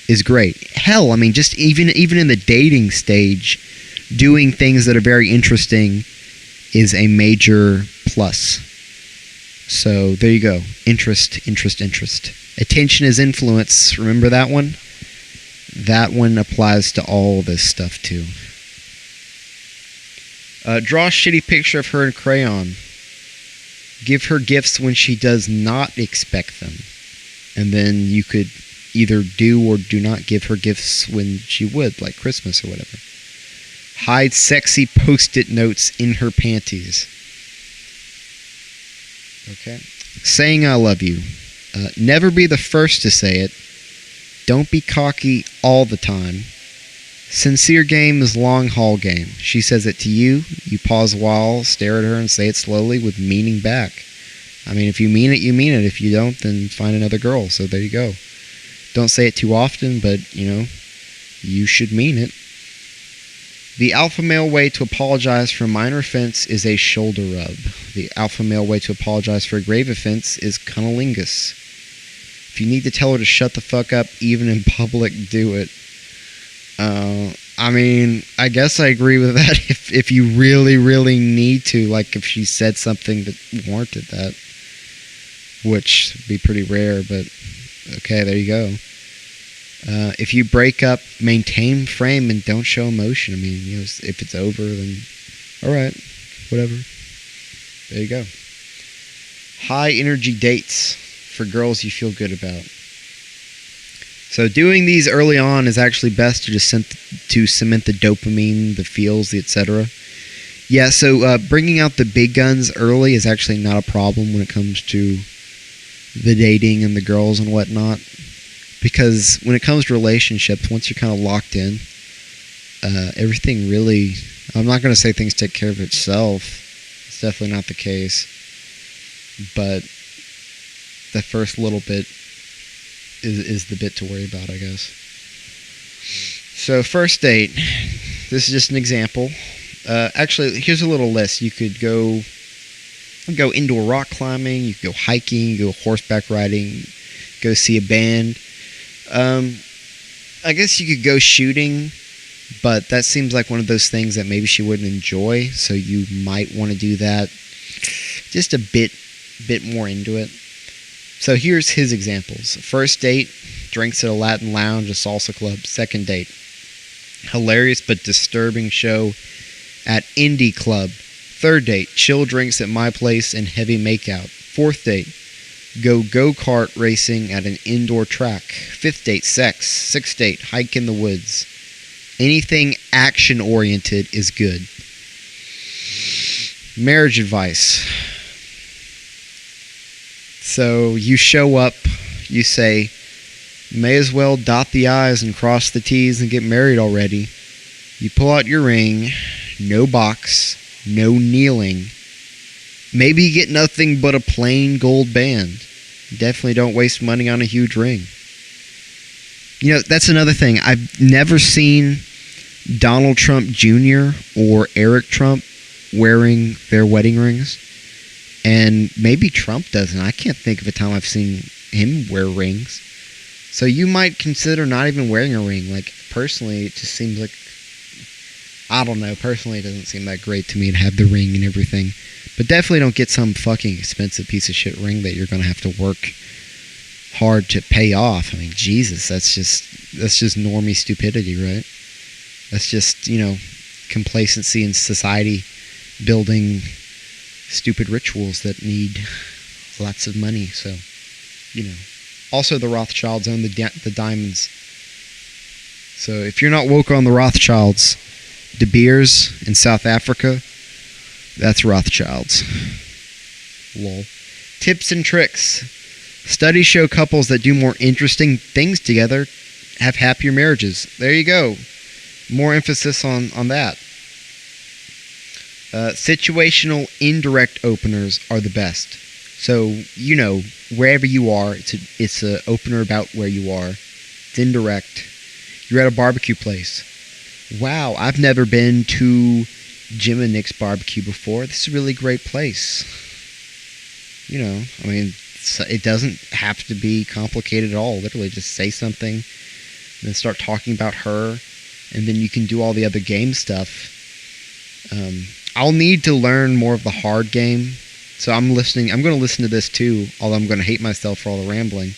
is great. Hell, I mean, just even in the dating stage, doing things that are very interesting is a major plus. So there you go. Interest. Attention is influence. Remember that one? That one applies to all this stuff too. Draw a shitty picture of her in crayon. Give her gifts when she does not expect them. And then you could either do or do not give her gifts when she would, like Christmas or whatever. Hide sexy post-it notes in her panties. Okay. Saying I love you. Never be the first to say it. Don't be cocky all the time. Sincere game is long haul game. She says it to you. You pause a while, stare at her, and say it slowly with meaning back. I mean, if you mean it, you mean it. If you don't, then find another girl. So there you go. Don't say it too often, but, you should mean it. The alpha male way to apologize for a minor offense is a shoulder rub. The alpha male way to apologize for a grave offense is cunnilingus. If you need to tell her to shut the fuck up, even in public, do it. I mean, I guess I agree with that if you really, really need to. Like, if she said something that warranted that. Which would be pretty rare, but okay, there you go. If you break up, maintain frame and don't show emotion. I mean, you know, if it's over, then alright, whatever. There you go. High energy dates for girls you feel good about. So doing these early on is actually best to cement the dopamine, the feels, the etc. Yeah, so bringing out the big guns early is actually not a problem when it comes to the dating and the girls and whatnot. Because when it comes to relationships, once you're kind of locked in, everything really... I'm not going to say things take care of itself. It's definitely not the case. But the first little bit is the bit to worry about, I guess. So, first date. This is just an example. Actually, here's a little list. You could go indoor rock climbing, you could go hiking, go horseback riding, go see a band. I guess you could go shooting, but that seems like one of those things that maybe she wouldn't enjoy, so you might want to do that just a bit more into it. So here's his examples. First date, drinks at a Latin lounge, a salsa club. Second date, hilarious but disturbing show at indie club. Third date, chill drinks at my place and heavy makeout. Fourth date, go-kart racing at an indoor track. Fifth date, sex. Sixth date, hike in the woods. Anything action-oriented is good. Marriage advice. So you show up, you say, may as well dot the I's and cross the T's and get married already. You pull out your ring, no box, no kneeling. Maybe you get nothing but a plain gold band. Definitely don't waste money on a huge ring. You know, that's another thing. I've never seen Donald Trump Jr. or Eric Trump wearing their wedding rings. And maybe Trump doesn't. I can't think of a time I've seen him wear rings. So you might consider not even wearing a ring. Like, personally, it just seems like... I don't know. Personally, it doesn't seem that great to me to have the ring and everything. But definitely don't get some fucking expensive piece of shit ring that you're going to have to work hard to pay off. I mean, Jesus, that's just normie stupidity, right? That's just, you know, complacency in society building stupid rituals that need lots of money. So, you know. Also, the Rothschilds own the diamonds. So if you're not woke on the Rothschilds, De Beers in South Africa, that's Rothschilds. Lol. Tips and tricks. Studies show couples that do more interesting things together have happier marriages. There you go. More emphasis on that. Situational indirect openers are the best. So, you know, wherever you are, it's an opener about where you are. It's indirect. You're at a barbecue place. Wow, I've never been to Jim and Nick's barbecue before. This is a really great place. You know, I mean, it doesn't have to be complicated at all. Literally, just say something, and then start talking about her, and then you can do all the other game stuff. I'll need to learn more of the hard game, so I'm going to listen to this too, although I'm going to hate myself for all the rambling.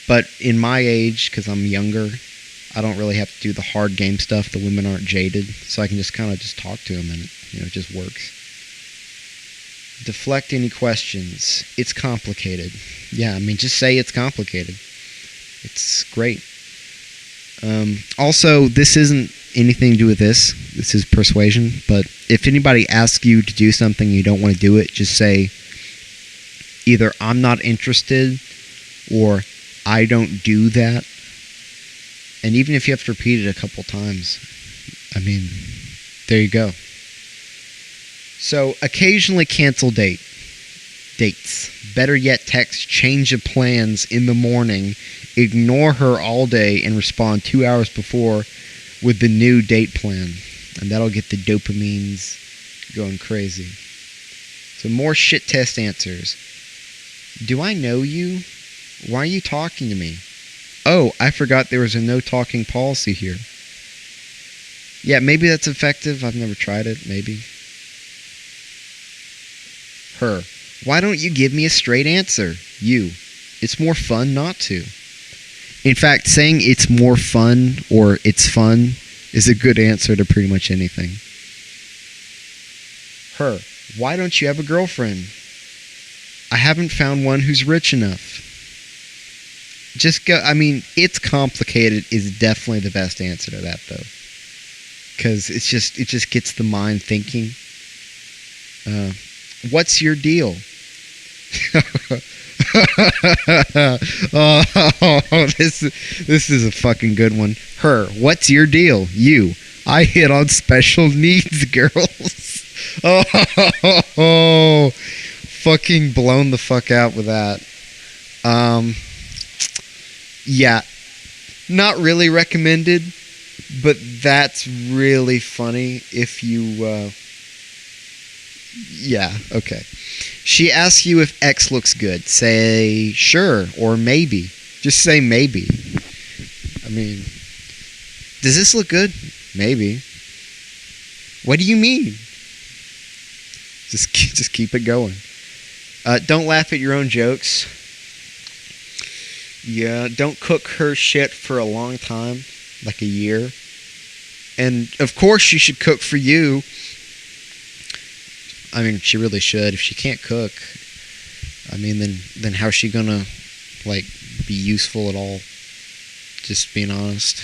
But in my age, because I'm younger, I don't really have to do the hard game stuff. The women aren't jaded, so I can just kind of just talk to them, and it just works. Deflect any questions. It's complicated. Yeah, I mean, just say it's complicated. It's great. Also, this isn't anything to do with this. This is persuasion. But if anybody asks you to do something and you don't want to do it, just say either I'm not interested or I don't do that. And even if you have to repeat it a couple times, I mean, there you go. So, occasionally cancel date. Dates. Better yet, text change of plans in the morning. Ignore her all day and respond 2 hours before with the new date plan. And that'll get the dopamines going crazy. So more shit test answers. Do I know you? Why are you talking to me? Oh, I forgot there was a no talking policy here. Yeah, maybe that's effective. I've never tried it. Maybe. Her. Why don't you give me a straight answer? You. It's more fun not to. In fact, saying it's more fun or it's fun is a good answer to pretty much anything. Her. Why don't you have a girlfriend? I haven't found one who's rich enough. Just go, I mean, it's complicated is definitely the best answer to that, though. Because it just gets the mind thinking. What's your deal? Oh, this is a fucking good one. Her. What's your deal? You. I hit on special needs girls. Oh, fucking blown the fuck out with that. Yeah, not really recommended, but that's really funny if you, yeah, okay. She asks you if X looks good. Say sure or maybe. Just say maybe. I mean, does this look good? Maybe. What do you mean? Just keep it going. Don't laugh at your own jokes. Yeah, don't cook her shit for a long time, like a year. And of course she should cook for you. I mean, she really should. If she can't cook, I mean, then how's she gonna, like, be useful at all? Just being honest.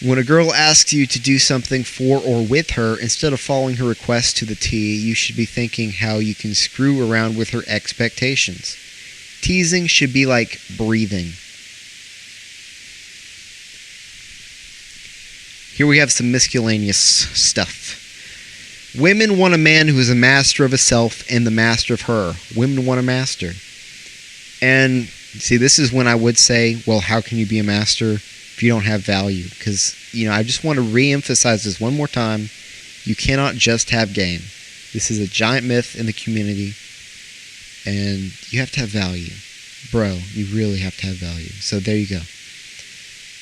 When a girl asks you to do something for or with her, instead of following her request to the T, you should be thinking how you can screw around with her expectations. Teasing should be like breathing. Here we have some miscellaneous stuff. Women want a man who is a master of himself and the master of her. Women want a master. And see, this is when I would say, well, how can you be a master if you don't have value? Because, you know, I just want to re-emphasize this one more time. You cannot just have game. This is a giant myth in the community. And you have to have value. Bro, you really have to have value. So there you go.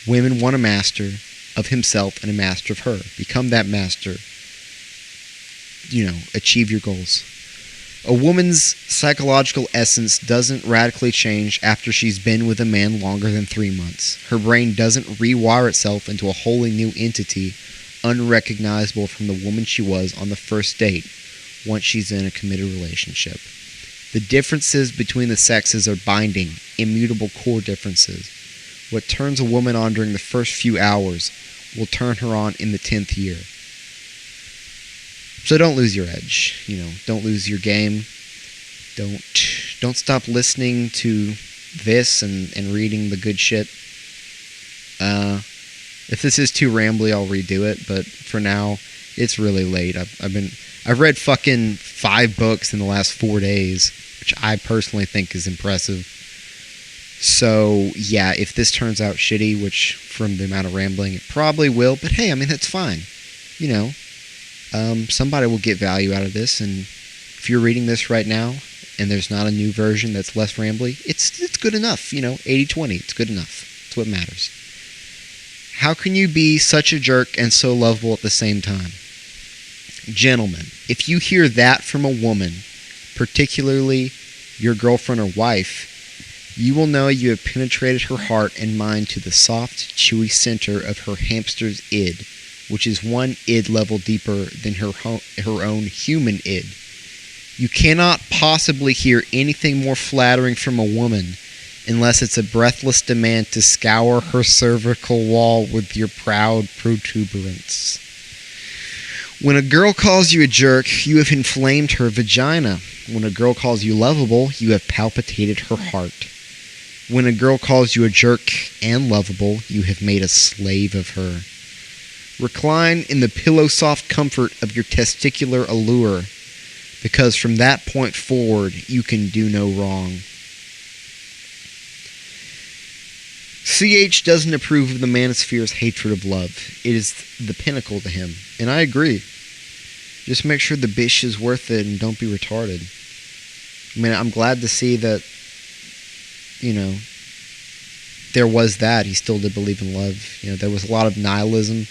Women want a master of himself and a master of her. Become that master. You know, achieve your goals. A woman's psychological essence doesn't radically change after she's been with a man longer than 3 months. Her brain doesn't rewire itself into a wholly new entity, unrecognizable from the woman she was on the first date, once she's in a committed relationship. The differences between the sexes are binding, immutable core differences. What turns a woman on during the first few hours will turn her on in the 10th year. So don't lose your edge, you know, don't lose your game. Don't stop listening to this and reading the good shit. If this is too rambly, I'll redo it, but for now, it's really late. I've read fucking 5 books in the last 4 days, which I personally think is impressive. So, yeah, if this turns out shitty, which from the amount of rambling, it probably will, but hey, I mean, that's fine. You know, somebody will get value out of this, and if you're reading this right now, and there's not a new version that's less rambly, it's good enough, you know, 80-20, it's good enough. It's what matters. How can you be such a jerk and so lovable at the same time? Gentlemen, if you hear that from a woman, particularly your girlfriend or wife, you will know you have penetrated her heart and mind to the soft, chewy center of her hamster's id, which is one id level deeper than her own human id. You cannot possibly hear anything more flattering from a woman unless it's a breathless demand to scour her cervical wall with your proud protuberance. When a girl calls you a jerk, you have inflamed her vagina. When a girl calls you lovable, you have palpitated her heart. When a girl calls you a jerk and lovable, you have made a slave of her. Recline in the pillow-soft comfort of your testicular allure. because from that point forward, you can do no wrong. CH doesn't approve of the manosphere's hatred of love. It is the pinnacle to him. And I agree. Just make sure the bish is worth it and don't be retarded. I mean, I'm glad to see that, you know, there was that. He still did believe in love. You know, there was a lot of nihilism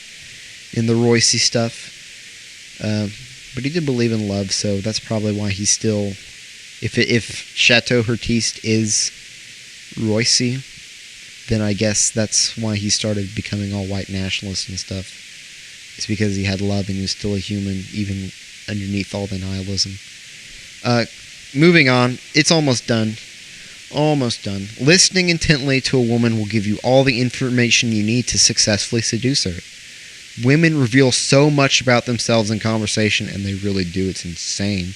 in the Royce stuff. But he did believe in love, so that's probably why he's still... If Chateau Heartiste is Royce, then I guess that's why he started becoming all white nationalist and stuff. It's because he had love and he was still a human, even underneath all the nihilism. Moving on. It's almost done. Almost done. Listening intently to a woman will give you all the information you need to successfully seduce her. Women reveal so much about themselves in conversation, and they really do. It's insane.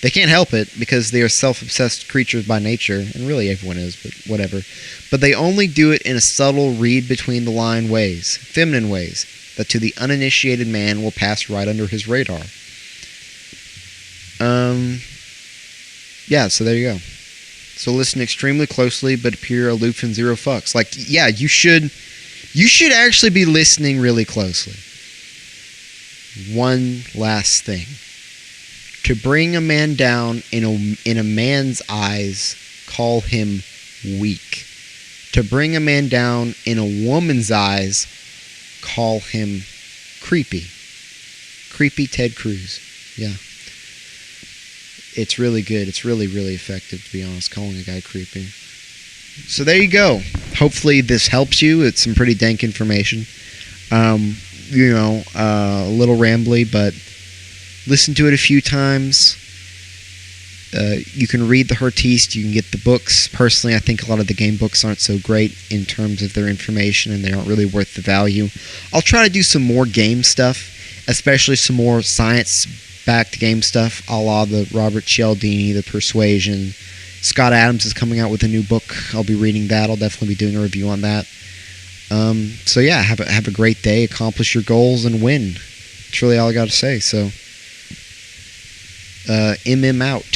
They can't help it because they are self-obsessed creatures by nature, and really everyone is, but whatever. But they only do it in a subtle read-between-the-line ways, feminine ways, that to the uninitiated man will pass right under his radar. Yeah, so there you go. So listen extremely closely, but appear aloof and zero fucks. Like, yeah, you should actually be listening really closely. One last thing. To bring a man down in a man's eyes, call him weak. To bring a man down in a woman's eyes, call him creepy. Creepy Ted Cruz. Yeah. It's really good. It's really, really effective, to be honest, calling a guy creepy. So there you go. Hopefully this helps you. It's some pretty dank information. A little rambly, but listen to it a few times. You can read the Heartiste. You can get the books. Personally, I think a lot of the game books aren't so great in terms of their information, and they aren't really worth the value. I'll try to do some more game stuff, especially some more science-backed game stuff, a la the Robert Cialdini, the Persuasion. Scott Adams is coming out with a new book. I'll be reading that. I'll definitely be doing a review on that. So yeah, have a great day, accomplish your goals, and win. That's really all I got to say. So, MM out.